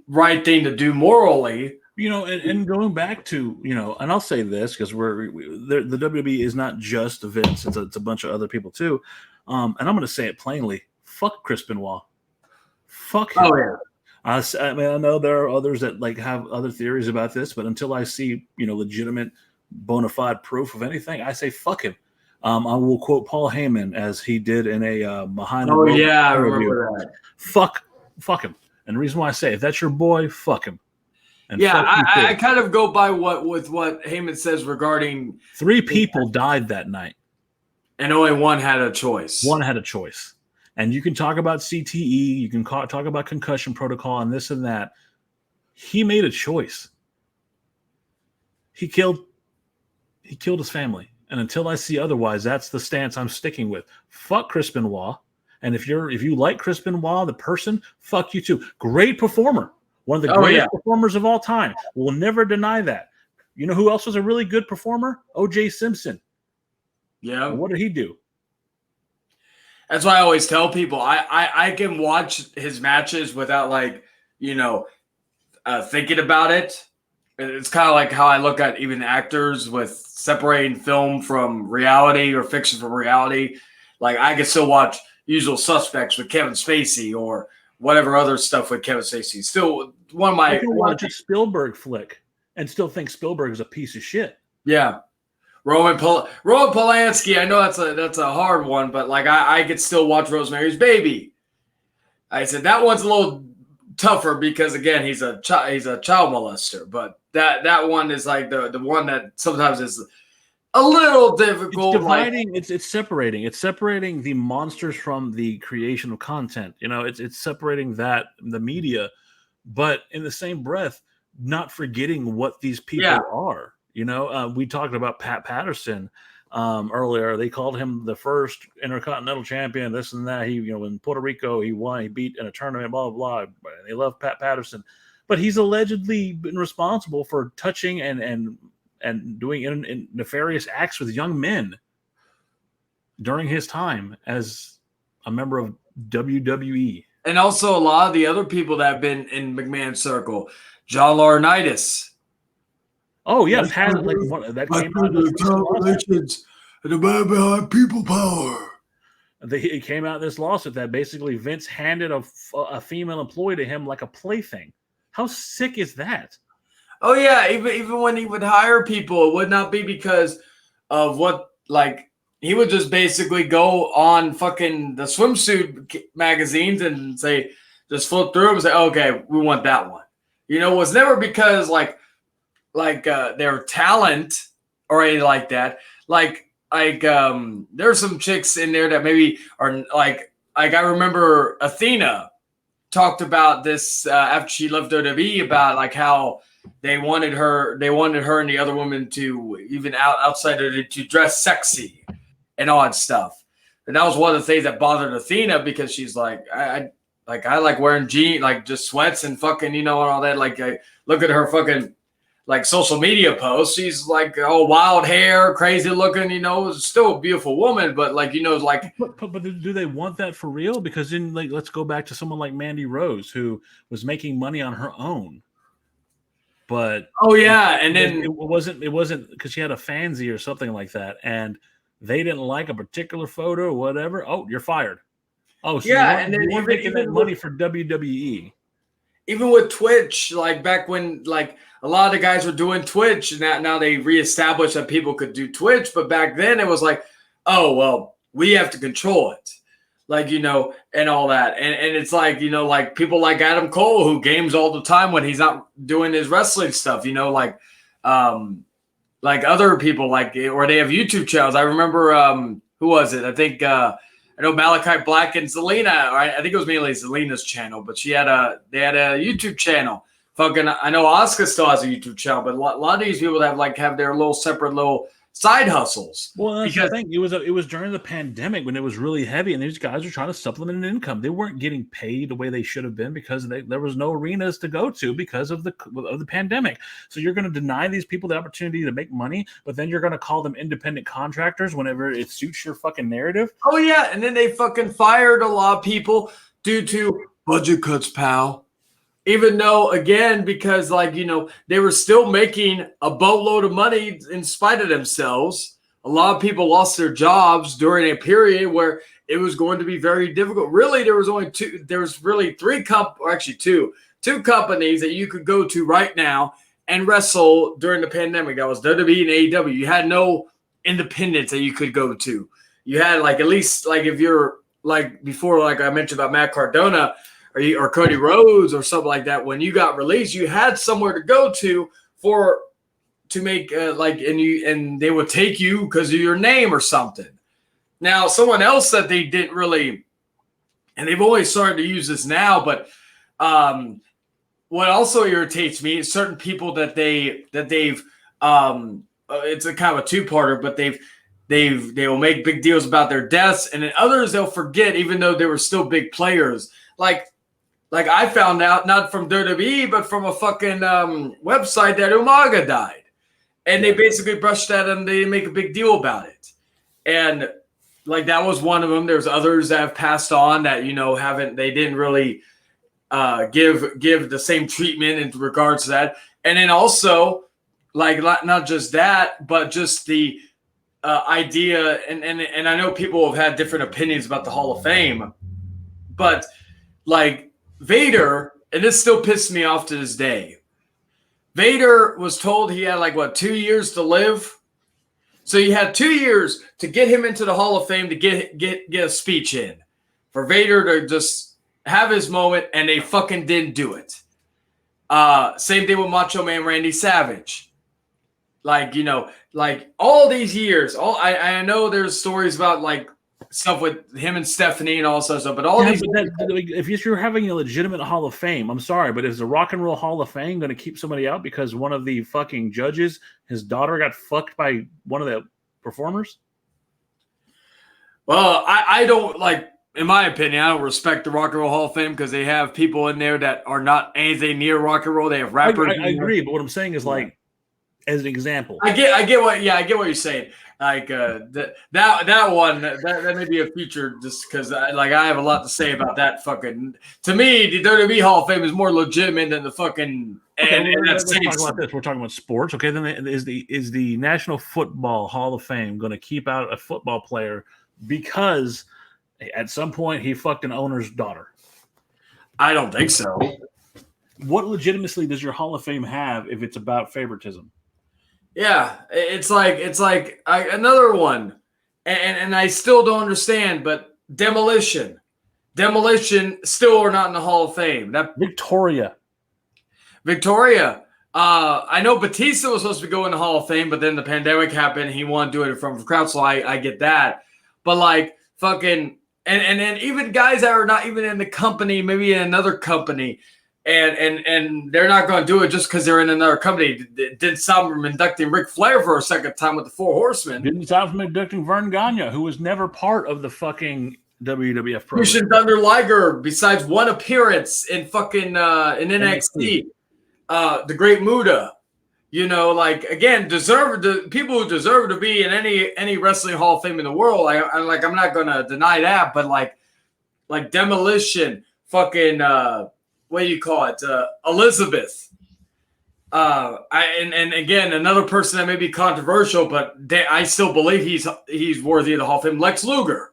Speaker 2: right thing to do morally.
Speaker 1: And going back to, and I'll say this because the WWE is not just Vince; it's a bunch of other people too. And I'm going to say it plainly: fuck Chris Benoit, fuck him.
Speaker 2: Oh yeah.
Speaker 1: I mean, I know there are others that have other theories about this, but until I see legitimate, bona fide proof of anything, I say fuck him. I will quote Paul Heyman as he did in a behind the world.
Speaker 2: Yeah, I remember that.
Speaker 1: Fuck him. And the reason why I say if that's your boy, fuck him.
Speaker 2: And yeah, I kind of go by what Heyman says regarding
Speaker 1: 3 people died that night,
Speaker 2: and only one had a choice.
Speaker 1: One had a choice. And you can talk about CTE, you can talk about concussion protocol and this and that. He made a choice. He killed his family. And until I see otherwise, that's the stance I'm sticking with. Fuck Chris Benoit. And if you like Chris Benoit, the person, fuck you too. Great performer. One of the greatest performers of all time. We'll never deny that. You know who else was a really good performer? O.J. Simpson.
Speaker 2: Yeah.
Speaker 1: And what did he do?
Speaker 2: That's why I always tell people I can watch his matches without thinking about it. It's kind of like how I look at even actors with separating film from reality or fiction from reality. Like I can still watch Usual Suspects with Kevin Spacey or whatever other stuff with Kevin Spacey. Still one of my.
Speaker 1: I can watch a Spielberg flick and still think Spielberg is a piece of shit.
Speaker 2: Yeah. Roman Polanski, I know that's a hard one, but I could still watch Rosemary's Baby. I said that one's a little tougher because again he's a child molester, but that one is the one that sometimes is a little difficult.
Speaker 1: It's dividing. It's separating. It's separating the monsters from the creation of content. It's separating the media, but in the same breath, not forgetting what these people are. We talked about Pat Patterson earlier. They called him the first Intercontinental Champion, this and that. He, in Puerto Rico, he won, he beat in a tournament, blah, blah, blah. They love Pat Patterson. But he's allegedly been responsible for touching and doing nefarious acts with young men during his time as a member of WWE.
Speaker 2: And also a lot of the other people that have been in McMahon's circle. John Laurinaitis.
Speaker 1: Oh yeah, that came out
Speaker 2: relations and the man behind people power.
Speaker 1: It came out in this lawsuit that basically Vince handed a female employee to him like a plaything. How sick is that?
Speaker 2: Oh yeah, even when he would hire people, it would not be because of what he would just basically go on fucking the swimsuit magazines and say, just flip through them and say, okay, we want that one. It was never because their talent or anything like that. There's some chicks in there that maybe are I remember Athena talked about this after she left WWE about how they wanted her and the other women to even outside of it to dress sexy and all that stuff. And that was one of the things that bothered Athena because she's I like wearing jeans, just sweats and fucking, and all that. I look at her fucking social media posts. She's all wild hair, crazy looking, still a beautiful woman, but but
Speaker 1: do they want that for real? Because then let's go back to someone like Mandy Rose who was making money on her own. But
Speaker 2: and then
Speaker 1: it wasn't because she had a fanzine or something like that, and they didn't like a particular photo or whatever. Oh, you're fired. Oh, so
Speaker 2: and then
Speaker 1: you weren't making that money for WWE.
Speaker 2: Even with Twitch, back when a lot of the guys were doing Twitch, and now they reestablished that people could do Twitch, but back then it was oh well, we have to control it. And all that. And it's people like Adam Cole who games all the time when he's not doing his wrestling stuff, other people or they have YouTube channels. I remember, who was it? I think, I know Malachi Black and Zelina, right? I think it was mainly Zelina's channel, but they had a YouTube channel. I know Asuka still has a YouTube channel, but a lot of these people that have their little separate little side hustles.
Speaker 1: Well, that's the thing. It was during the pandemic when it was really heavy, and these guys were trying to supplement an income. They weren't getting paid the way they should have been because there was no arenas to go to because of the pandemic. So you're going to deny these people the opportunity to make money, but then you're going to call them independent contractors whenever it suits your fucking narrative.
Speaker 2: Oh yeah, and then they fucking fired a lot of people due to budget cuts, pal. Even though, again, because like, they were still making a boatload of money in spite of themselves. A lot of people lost their jobs during a period where it was going to be very difficult. Really, there was only two. There was really two companies that you could go to right now and wrestle during the pandemic. That was WWE and AEW. You had no independents that you could go to. You had like, at least like, if you're like before, like I mentioned about Matt Cardona or Cody Rhodes or something like that, when you got released, you had somewhere to go to make and they would take you because of your name or something. Now, someone else that they didn't really, and they've always started to use this now, but what also irritates me is certain people that they've it's a kind of a two-parter, but they will make big deals about their deaths, and then others they'll forget, even though they were still big players. Like I found out, not from WWE, but from a fucking website, that Umaga died. And they basically brushed that and they didn't make a big deal about it. And like that was one of them. There's others that have passed on that, they didn't really give the same treatment in regards to that. And then also, like, not just that, but just the idea, and I know people have had different opinions about the Hall of Fame, but like Vader, and this still pisses me off to this day. Vader was told he had 2 years to live. So you had 2 years to get him into the Hall of Fame to get a speech in. For Vader to just have his moment, and they fucking didn't do it. Same thing with Macho Man Randy Savage. Like all these years, I know there's stories about like stuff with him and Stephanie and all that stuff, but
Speaker 1: if you're having a legitimate Hall of Fame, I'm sorry, but is the Rock and Roll Hall of Fame going to keep somebody out because one of the fucking judges, his daughter, got fucked by one of the performers?
Speaker 2: Well, I don't like. In my opinion, I don't respect the Rock and Roll Hall of Fame because they have people in there that are not anything near rock and roll. They have rappers.
Speaker 1: I agree, but what I'm saying is as an example,
Speaker 2: I get what you're saying. Like that one that may be a future, just because I have a lot to say about that. Fucking, to me, the WWE Hall of Fame is more legitimate than the fucking.
Speaker 1: Let's talk about this. We're talking about sports, okay? Then is the National Football Hall of Fame going to keep out a football player because at some point he fucked an owner's daughter?
Speaker 2: I don't think so.
Speaker 1: What legitimacy does your Hall of Fame have if it's about favoritism?
Speaker 2: Yeah, it's like another one, and I still don't understand. But Demolition still are not in the Hall of Fame. That
Speaker 1: Victoria.
Speaker 2: I know Batista was supposed to go in the Hall of Fame, but then the pandemic happened. He wanted to do it from the crowd, so I get that. But like fucking, and then even guys that are not even in the company, maybe in another company. And they're not going to do it just because they're in another company. It didn't stop them from inducting Ric Flair for a second time with the Four Horsemen.
Speaker 1: Didn't stop from inducting Vern Gagne, who was never part of the fucking WWF program.
Speaker 2: Christian Thunder Liger, besides one appearance in fucking in NXT, the Great Muta. Again, the people who deserve to be in any wrestling Hall of Fame in the world. I'm not going to deny that, but like Demolition, fucking. What do you call it? Elizabeth. And again, another person that may be controversial, but I still believe he's worthy of the Hall of Fame. Lex Luger.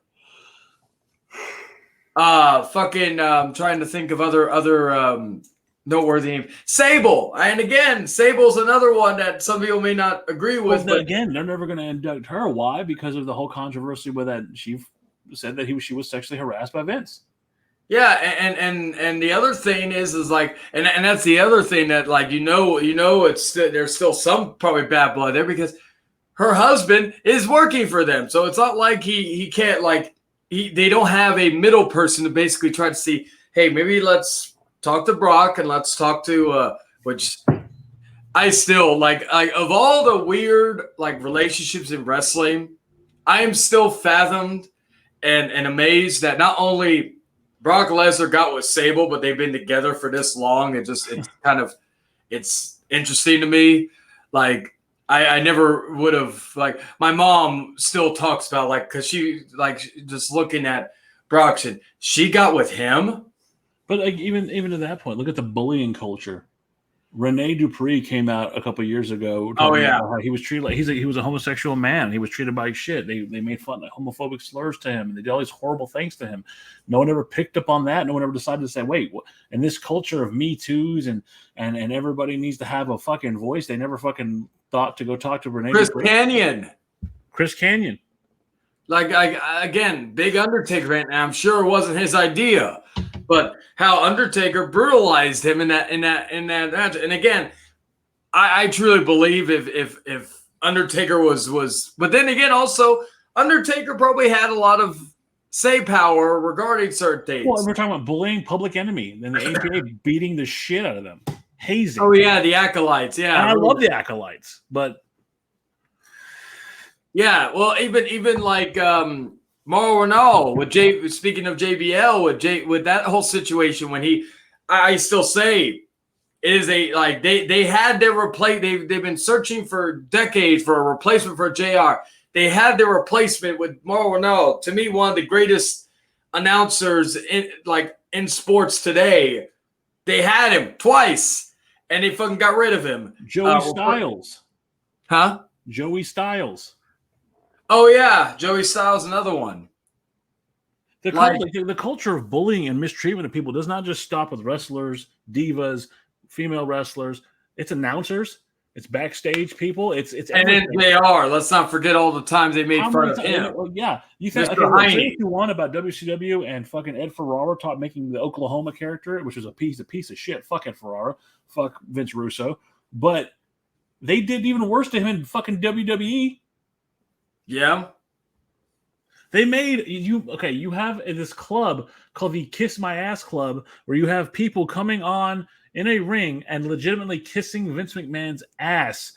Speaker 2: Trying to think of other noteworthy names. Sable. And again, Sable's another one that some people may not agree with.
Speaker 1: But again, they're never going to induct her. Why? Because of the whole controversy with that. She said that she was sexually harassed by Vince.
Speaker 2: Yeah, and the other thing is like, and that's the other thing that it's there's still some probably bad blood there because her husband is working for them, so it's not like he can't they don't have a middle person to basically try to see, hey, maybe let's talk to Brock and let's talk to which I still like of all the weird relationships in wrestling, I am still fathomed and amazed that not only Brock Lesnar got with Sable, but they've been together for this long. It's interesting to me. Like, I never would have, my mom still talks about, because she, just looking at Brock, she got with him.
Speaker 1: But like, even to that point, look at the bullying culture. Rene Dupree came out a couple years ago talking about how he was treated like he was a homosexual man. He was treated like shit. They made fun of homophobic slurs to him, and they did all these horrible things to him. No one ever picked up on that. No one ever decided to say, wait, in this culture of Me Too's and everybody needs to have a fucking voice, they never fucking thought to go talk to Rene
Speaker 2: Chris
Speaker 1: Dupree.
Speaker 2: Kanyon.
Speaker 1: Chris Kanyon.
Speaker 2: Like, again, big Undertaker, and I'm sure it wasn't his idea, but how Undertaker brutalized him in that match. And again, I truly believe if Undertaker was, but then again, also Undertaker probably had a lot of say power regarding certain things.
Speaker 1: Well, we're talking about bullying, Public Enemy, and the APA beating the shit out of them, hazing.
Speaker 2: Oh yeah, the Acolytes. Yeah,
Speaker 1: and I love the Acolytes, but.
Speaker 2: Yeah, well, even like Mauro Ranallo with speaking of JBL with that whole situation when I still say it is they had their they've been searching for decades for a replacement for JR. They had their replacement with Mauro Ranallo, to me one of the greatest announcers in sports today. They had him twice and they fucking got rid of him.
Speaker 1: Joey Styles.
Speaker 2: Huh?
Speaker 1: Joey Styles.
Speaker 2: Oh yeah, Joey Styles, another one.
Speaker 1: The culture of bullying and mistreatment of people does not just stop with wrestlers, divas, female wrestlers. It's announcers, it's backstage people, it's
Speaker 2: and then JR. Let's not forget all the times they made fun of him.
Speaker 1: Yeah, you think say what you want about WCW and fucking Ed Ferrara making the Oklahoma character, which was a piece of shit. Fuck Ed Ferrara, fuck Vince Russo, but they did even worse to him in fucking WWE.
Speaker 2: Yeah.
Speaker 1: They made you have this club called the Kiss My Ass Club where you have people coming on in a ring and legitimately kissing Vince McMahon's ass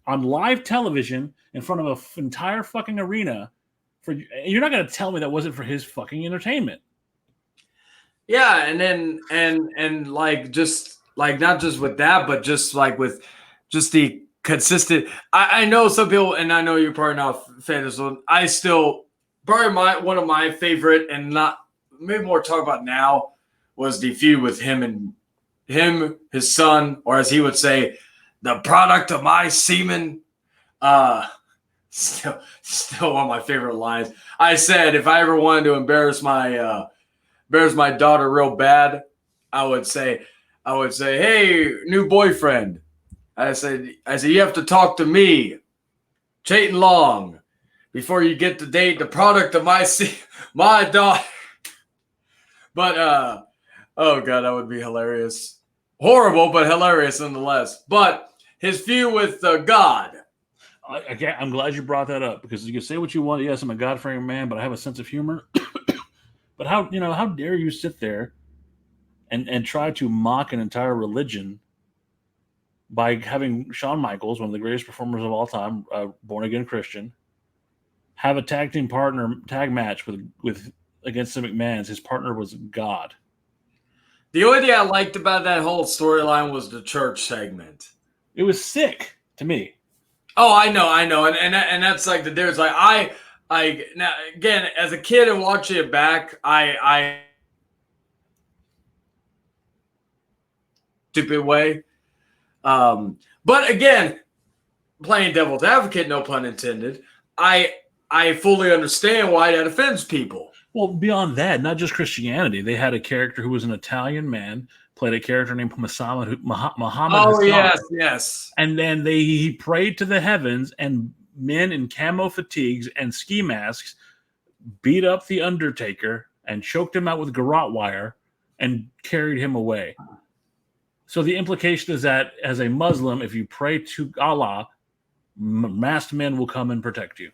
Speaker 1: on live television in front of an entire fucking arena. You're not going to tell me that wasn't for his fucking entertainment.
Speaker 2: Yeah, and then and like just like not just with that, but just like with just the consistent. I know some people, and I know you're probably not a fan of this one. I still probably one of my favorite, and not maybe more talk about now, was the feud with him, his son, or as he would say, the product of my semen. Still one of my favorite lines. I said if I ever wanted to embarrass my daughter real bad, I would say, hey, new boyfriend. I said, you have to talk to me, Chayton Long, before you get to date the product of my daughter. But oh god, that would be hilarious. Horrible, but hilarious nonetheless. But his feud with God.
Speaker 1: I'm glad you brought that up because you can say what you want. Yes, I'm a God-fearing man, but I have a sense of humor. But how dare you sit there and try to mock an entire religion by having Shawn Michaels, one of the greatest performers of all time, born-again Christian, have a tag match with against the McMahons. His partner was God.
Speaker 2: The only thing I liked about that whole storyline was the church segment.
Speaker 1: It was sick to me.
Speaker 2: Oh, I know, and that's like the difference. Like I now again as a kid and watching it back, I stupid way. But again, playing devil's advocate, no pun intended, I fully understand why that offends people.
Speaker 1: Well, beyond that, not just Christianity. They had a character who was an Italian man, played a character named Muhammad.
Speaker 2: Oh, Hassan. Yes.
Speaker 1: And then he prayed to the heavens, and men in camo fatigues and ski masks beat up the Undertaker and choked him out with garrote wire and carried him away. So the implication is that as a Muslim, if you pray to Allah, masked men will come and protect you.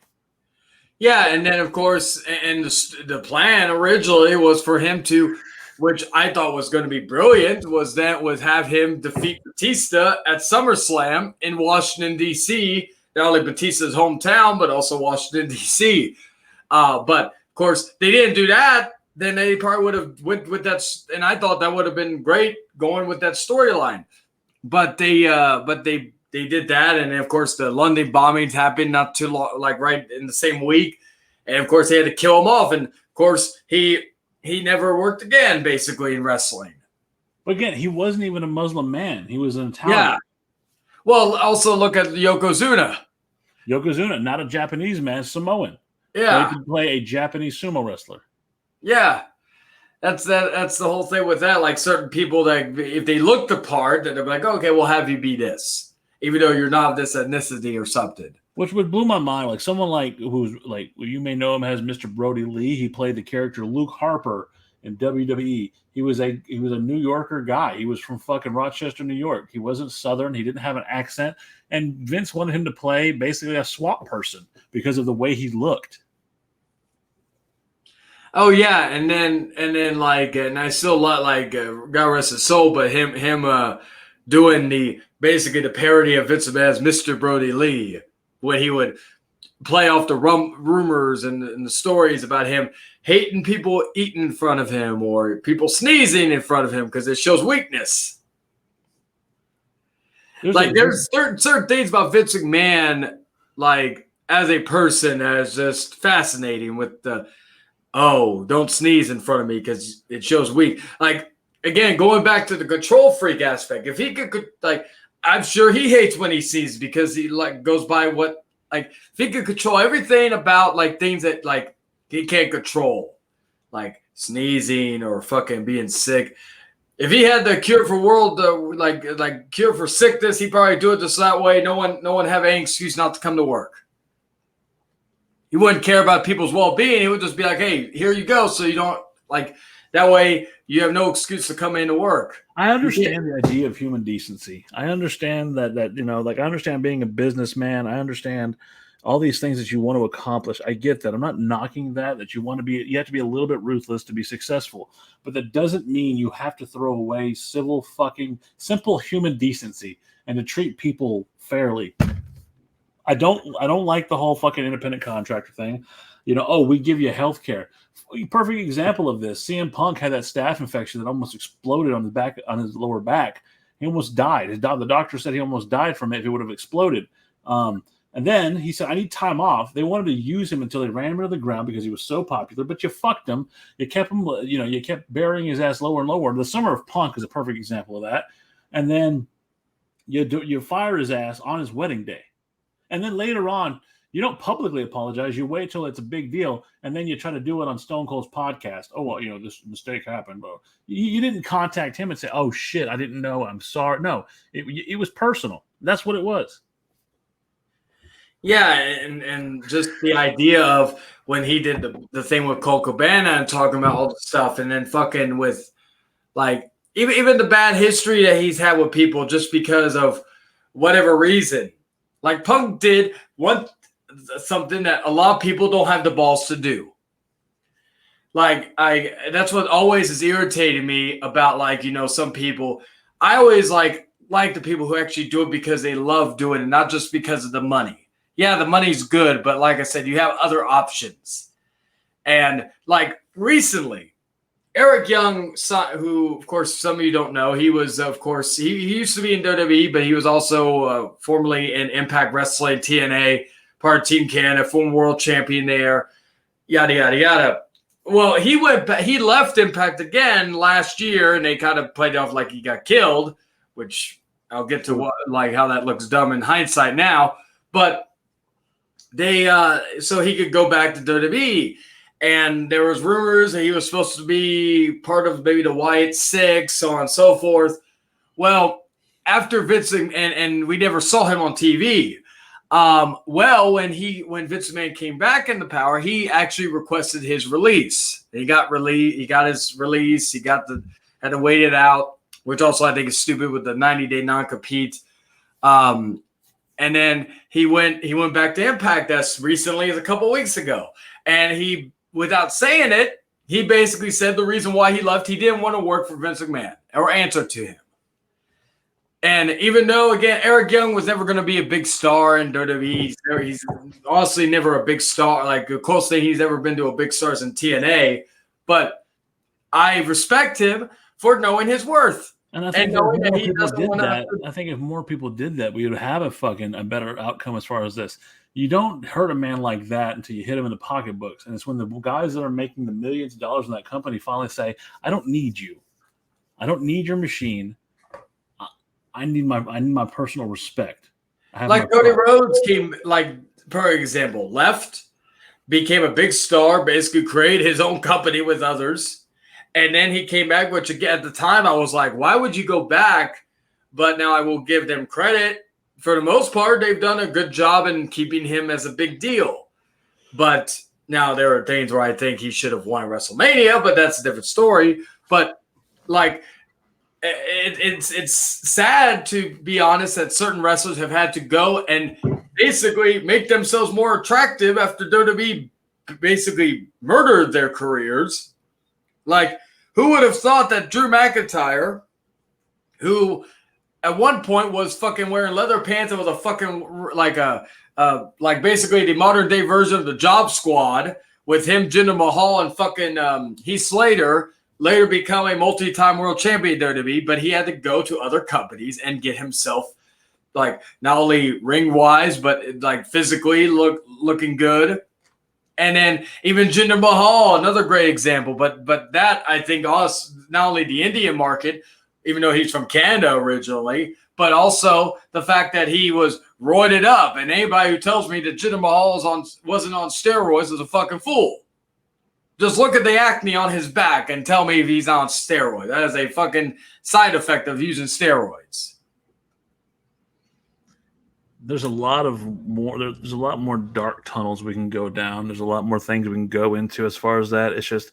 Speaker 2: Yeah, and then of course, and the plan originally was for him to, which I thought was going to be brilliant, was have him defeat Batista at SummerSlam in Washington D.C. Not only Batista's hometown, but also Washington D.C. But of course, they didn't do that. Then they probably would have went with that, and I thought that would have been great going with that storyline. But they did that, and of course the London bombings happened not too long, like right in the same week, and of course they had to kill him off, and of course he never worked again basically in wrestling.
Speaker 1: But again, he wasn't even a Muslim man. He was an Italian.
Speaker 2: Yeah. Well, also look at Yokozuna.
Speaker 1: Yokozuna, not a Japanese man, Samoan.
Speaker 2: Yeah.
Speaker 1: Played to play a Japanese sumo wrestler.
Speaker 2: Yeah. That's the whole thing with that. Like certain people that if they look the part, then they're like, okay, we'll have you be this, even though you're not this ethnicity or something.
Speaker 1: Which would blew my mind. Like someone like who's like you may know him as Mr. Brody Lee. He played the character Luke Harper in WWE. He was a New Yorker guy. He was from fucking Rochester, New York. He wasn't Southern. He didn't have an accent. And Vince wanted him to play basically a swap person because of the way he looked.
Speaker 2: Oh yeah, and then like, and I still like God rest his soul, but him doing the basically the parody of Vince McMahon as Mr. Brody Lee, when he would play off the rumors and the stories about him hating people eating in front of him or people sneezing in front of him because it shows weakness. There's certain things about Vince McMahon, like as a person, that is just fascinating. With the don't sneeze in front of me because it shows weak. Like again, going back to the control freak aspect, if he could like, I'm sure he hates when he sneezes because he like goes by what like if he could control everything about like things that like he can't control, like sneezing or fucking being sick. If he had the cure for world, like cure for sickness, he'd probably do it just that way. No one have any excuse not to come to work. He wouldn't care about people's well-being. He would just be like, hey, here you go. So you don't like that way you have no excuse to come into work.
Speaker 1: I understand the idea of human decency. I understand that like I understand being a businessman. I understand all these things that you want to accomplish. I get that. I'm not knocking that you have to be a little bit ruthless to be successful. But that doesn't mean you have to throw away simple human decency and to treat people fairly. I don't like the whole fucking independent contractor thing. We give you health care. Perfect example of this. CM Punk had that staph infection that almost exploded on his lower back. He almost died. The doctor said he almost died from it if it would have exploded. And then he said, I need time off. They wanted to use him until they ran him into the ground because he was so popular, but you fucked him. You kept him, you kept burying his ass lower and lower. The Summer of Punk is a perfect example of that. And then you fire his ass on his wedding day. And then later on, you don't publicly apologize. You wait till it's a big deal, and then you try to do it on Stone Cold's podcast. Oh, well, this mistake happened, bro. You didn't contact him and say, oh, shit, I didn't know. I'm sorry. No, it was personal. That's what it was.
Speaker 2: Yeah, and just the idea of when he did the thing with Cole Cabana and talking about all the stuff, and then fucking with, like, even the bad history that he's had with people just because of whatever reason. Like Punk did something that a lot of people don't have the balls to do. Like that's what always has irritated me about some people. I always like the people who actually do it because they love doing it, not just because of the money. Yeah, the money's good, but like I said, you have other options. And like recently, Eric Young, who of course some of you don't know, he was he used to be in WWE, but he was also formerly in Impact Wrestling, TNA, part of Team Canada, former world champion there, yada yada yada. Well, he left Impact again last year, and they kind of played off like he got killed, which I'll get to how that looks dumb in hindsight now. But they so he could go back to WWE. And there was rumors that he was supposed to be part of maybe the Wyatt Six, so on and so forth. Well, after Vince and we never saw him on TV. When Vince McMahon came back into power, he actually requested his release. He got his release. He had to wait it out, which also I think is stupid with the 90-day non-compete. And then he went back to Impact as recently as a couple weeks ago, and he. Without saying it, he basically said the reason why he left, he didn't want to work for Vince McMahon or answer to him. And even though, again, Eric Young was never going to be a big star in WWE, he's honestly never a big star. Like, the closest thing he's ever been to a big star is in TNA. But I respect him for knowing his worth.
Speaker 1: And I think I think if more people did that, we would have a better outcome as far as this. You don't hurt a man like that until you hit him in the pocketbooks. And it's when the guys that are making the millions of dollars in that company finally say, I don't need you. I don't need your machine. I need my personal respect. I have
Speaker 2: Like Cody Rhodes came, like, for example, left, became a big star, basically created his own company with others. And then he came back, which again, at the time I was like, why would you go back? But now I will give them credit. For the most part, they've done a good job in keeping him as a big deal. But now there are things where I think he should have won WrestleMania, but that's a different story. But like, it's sad, to be honest, that certain wrestlers have had to go and basically make themselves more attractive after WWE basically murdered their careers. Like, who would have thought that Drew McIntyre, who at one point was fucking wearing leather pants and was a fucking like basically the modern day version of the Job Squad with him, Jinder Mahal, and fucking Heath Slater, later become a multi-time world champion in WWE, but he had to go to other companies and get himself, like, not only ring-wise, but like physically looking good. And then even Jinder Mahal, another great example. But that, I think, also not only the Indian market, even though he's from Canada originally, but also the fact that he was roided up. And anybody who tells me that Jinder Mahal wasn't on steroids is a fucking fool. Just look at the acne on his back and tell me if he's on steroids. That is a fucking side effect of using steroids.
Speaker 1: There's a lot more dark tunnels we can go down. There's a lot more things we can go into as far as that. It's just,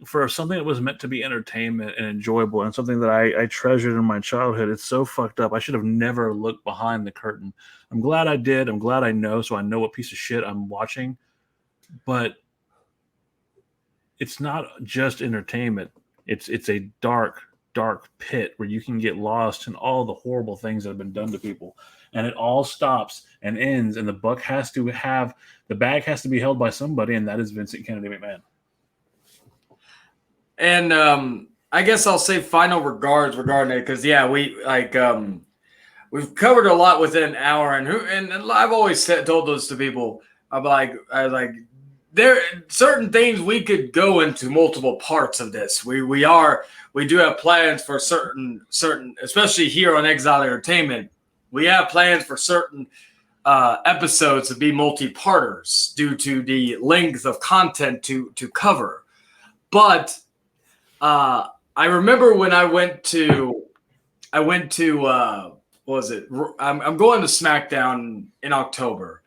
Speaker 1: for something that was meant to be entertainment and enjoyable and something that I treasured in my childhood, it's so fucked up. I should have never looked behind the curtain. I'm glad I did. I'm glad I know, so I know what piece of shit I'm watching. But it's not just entertainment. It's a dark, dark pit where you can get lost in all the horrible things that have been done to people. And it all stops and ends, and the bag has to be held by somebody, and that is Vincent Kennedy McMahon.
Speaker 2: And I guess I'll say final regards regarding it, because we've covered a lot within an hour, and I've always told those to people. There are certain things we could go into multiple parts of this. We do have plans for certain, especially here on Exiled Entertainment. We have plans for certain episodes to be multi-parters due to the length of content to cover. But I remember when I went to what was it? I'm going to SmackDown in October.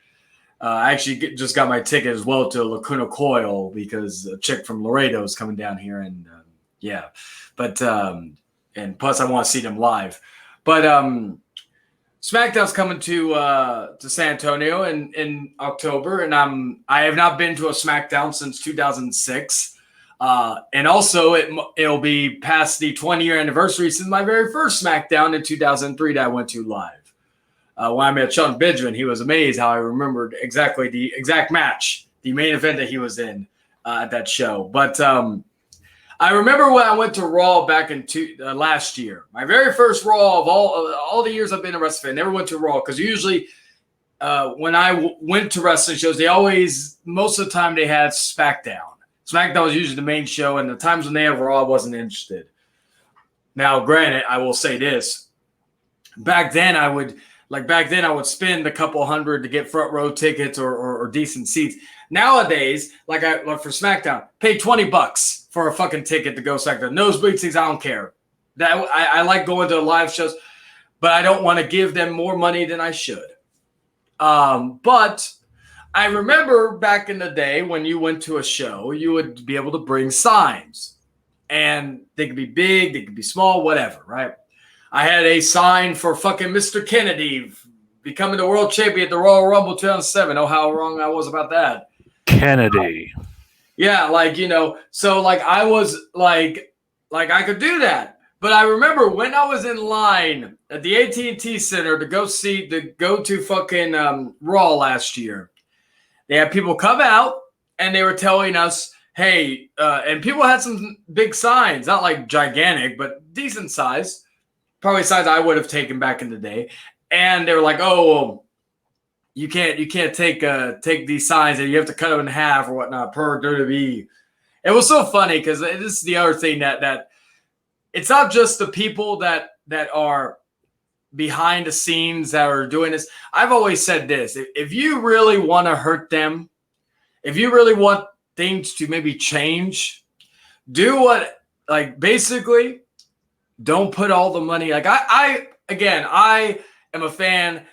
Speaker 2: I actually just got my ticket as well to Lacuna Coil because a chick from Laredo is coming down here, and and plus I want to see them live. But SmackDown's coming to San Antonio in October, and I have not been to a SmackDown since 2006. And also it'll be past the 20-year anniversary since my very first SmackDown in 2003 that I went to live. When I met Sean Benjamin, he was amazed how I remembered exactly the exact match, the main event that he was in at that show. But I remember when I went to Raw back in last year. My very first Raw of all the years I've been a wrestling fan, never went to Raw, because usually when I went to wrestling shows, most of the time they had SmackDown. SmackDown was usually the main show, and the times when they have Raw, I wasn't interested. Now, granted, I will say this. Back then, I would spend a couple $100 to get front row tickets or decent seats. Nowadays, like for SmackDown, pay $20 for a fucking ticket to go SmackDown. Nosebleed seats, I don't care. That I like going to the live shows, but I don't want to give them more money than I should. But I remember back in the day when you went to a show, you would be able to bring signs, and they could be big, they could be small, whatever, right? I had a sign for fucking Mr. Kennedy becoming the world champion at the Royal Rumble 2007. Oh, how wrong I was about that.
Speaker 1: Kennedy.
Speaker 2: Yeah, so I was like I could do that. But I remember when I was in line at the AT&T Center to go to fucking Raw last year, they had people come out and they were telling us, hey, and people had some big signs, not like gigantic, but decent size. Probably size I would have taken back in the day. And they were like, oh, well, you can't take these signs and you have to cut them in half or whatnot per WWE. It was so funny because this is the other thing that it's not just the people that are behind the scenes that are doing this. I've always said this: if you really want to hurt them, if you really want things to maybe change, do what, like, basically don't put all the money. Like I am a fan,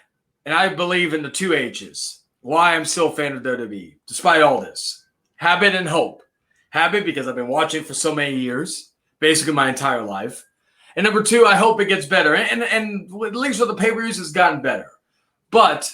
Speaker 2: and I believe in the two H's. Why I'm still a fan of WWE, despite all this. Habit and hope. Habit, because I've been watching for so many years, basically my entire life. And number two, I hope it gets better. And at least with the pay-per-views, it's gotten better. But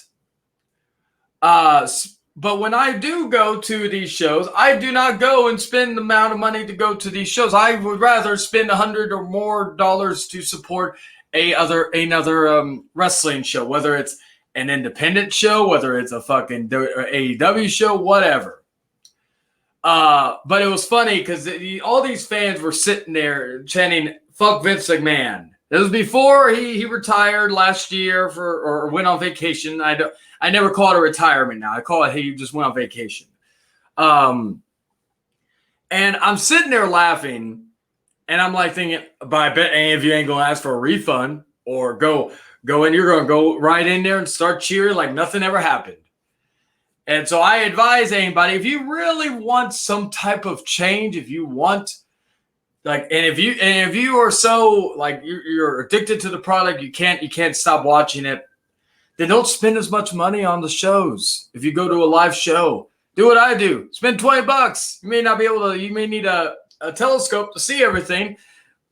Speaker 2: when I do go to these shows, I do not go and spend the amount of money to go to these shows. I would rather spend $100 or more to support another wrestling show, whether it's an independent show, whether it's a fucking AEW show, whatever. But it was funny because all these fans were sitting there chanting, "Fuck Vince McMahon." It was before he retired last year or went on vacation. I never call it a retirement now. I call it he just went on vacation. And I'm sitting there laughing, and I'm like thinking, but I bet any of you ain't gonna ask for a refund or go in. You're gonna go right in there and start cheering like nothing ever happened. And so I advise anybody, if you really want some type of change, if you want, like, and if you are so like you're addicted to the product, you can't stop watching it, then don't spend as much money on the shows. If you go to a live show, do what I do. Spend $20. You may not be able to, you may need a telescope to see everything,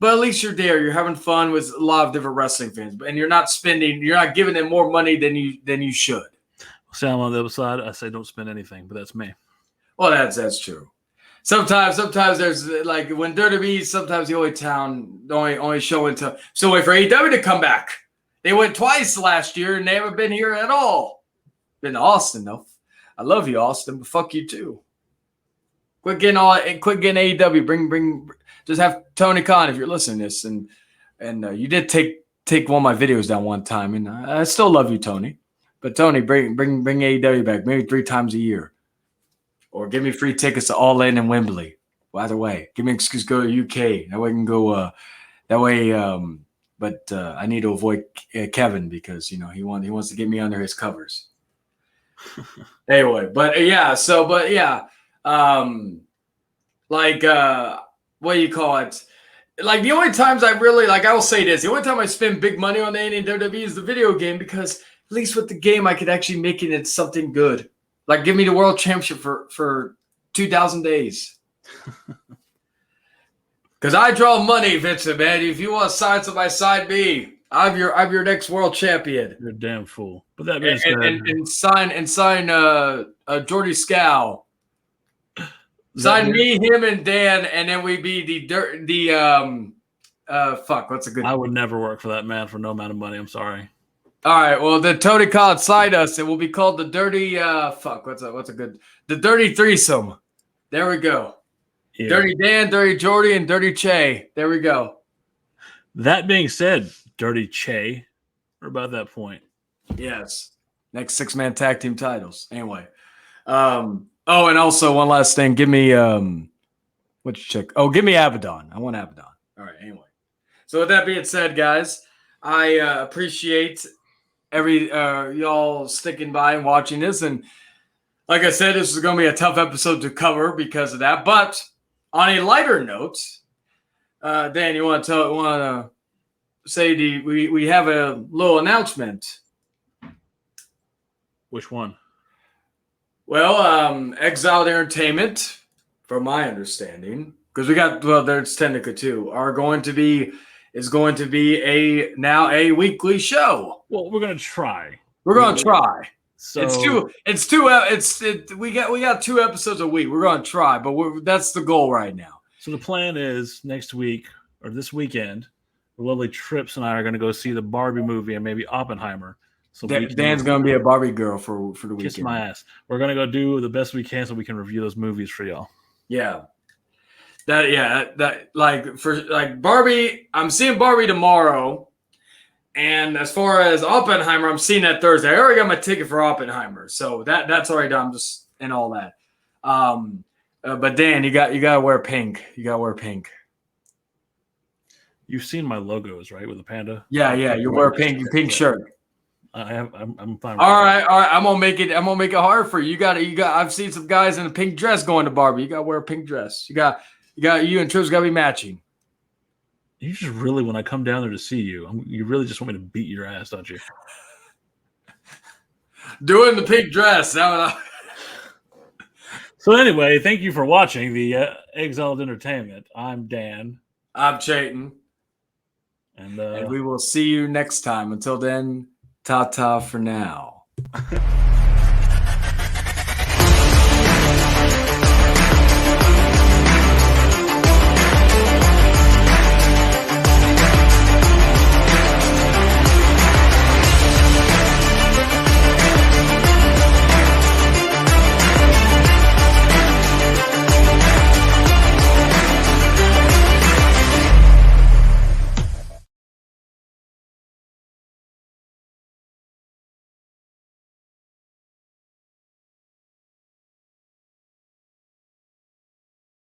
Speaker 2: but at least you're there. You're having fun with a lot of different wrestling fans, and you're not giving them more money than you should.
Speaker 1: See, I'm on the other side. I say don't spend anything, but that's me.
Speaker 2: Well, that's true. Sometimes there's like when WWE, sometimes the only show until so wait for AEW to come back. They went twice last year and they haven't been here at all. Been to Austin though. I love you, Austin, but fuck you too. Quit getting AEW. Bring. Just have Tony Khan if you're listening to this, and you did take one of my videos down one time, and I still love you, Tony. But Tony, bring AEW back maybe 3 times a year, or give me free tickets to All In and Wembley. Well, either way, give me an excuse to go to UK. That way I can go. But I need to avoid Kevin because he wants to get me under his covers. Anyway, what do you call it? Like the only times I really I will say this: the only time I spend big money on any WWE is the video game, because at least with the game I could actually make it into something good. Like give me the world championship for 2,000 days. Because I draw money, Vincent, man. If you want to sign somebody, sign me. I'm your next world champion.
Speaker 1: You're a damn fool. But that being said,
Speaker 2: and sign Jordy Scow. Sign me, him, and Dan, and then we be what's a good?
Speaker 1: I would never work for that man for no amount of money. I'm sorry.
Speaker 2: All right, well, then Tony Khan signed us. It will be called the Dirty the Dirty Threesome. There we go. Yeah. Dirty Dan, Dirty Jordy, and Dirty Che. There we go.
Speaker 1: That being said, Dirty Che, we're about that point.
Speaker 2: Yes. Next 6-man tag team titles. Anyway. And also one last thing. Give me give me Abaddon. I want Abaddon. All right, anyway. So with that being said, guys, I appreciate y'all sticking by and watching this. And like I said, this is going to be a tough episode to cover because of that. But on a lighter note, Dan, you want to say we have a little announcement.
Speaker 1: Which one?
Speaker 2: Well, Exiled Entertainment, from my understanding, because there's technically 2, is going to be now a weekly show.
Speaker 1: Well, we're going to try.
Speaker 2: We're going to try.
Speaker 1: So
Speaker 2: we got 2 episodes a week. We're going to try, but that's the goal right now.
Speaker 1: So the plan is next week or this weekend, the lovely Trips and I are going to go see the Barbie movie and maybe Oppenheimer. So
Speaker 2: Dan's going to be a Barbie girl for the weekend.
Speaker 1: Kiss my ass. We're going to go do the best we can so we can review those movies for y'all.
Speaker 2: Yeah. Barbie, I'm seeing Barbie tomorrow. And as far as Oppenheimer, I'm seeing that Thursday. I already got my ticket for Oppenheimer. So that's already done. Just and all that. But Dan, you got to wear pink. You got to wear pink.
Speaker 1: You've seen my logos, right, with the panda?
Speaker 2: Yeah. You wear a pink shirt.
Speaker 1: I'm fine.
Speaker 2: All right. I'm gonna make it hard for you. You got. I've seen some guys in a pink dress going to Barbie. You got to wear a pink dress. You and Trip's got to be matching.
Speaker 1: You just really, when I come down there to see you, you really just want me to beat your ass, don't you?
Speaker 2: Doing the pink dress.
Speaker 1: So anyway, thank you for watching the Exiled Entertainment. I'm Dan.
Speaker 2: I'm Chayton.
Speaker 1: And
Speaker 2: we will see you next time. Until then, ta-ta for now.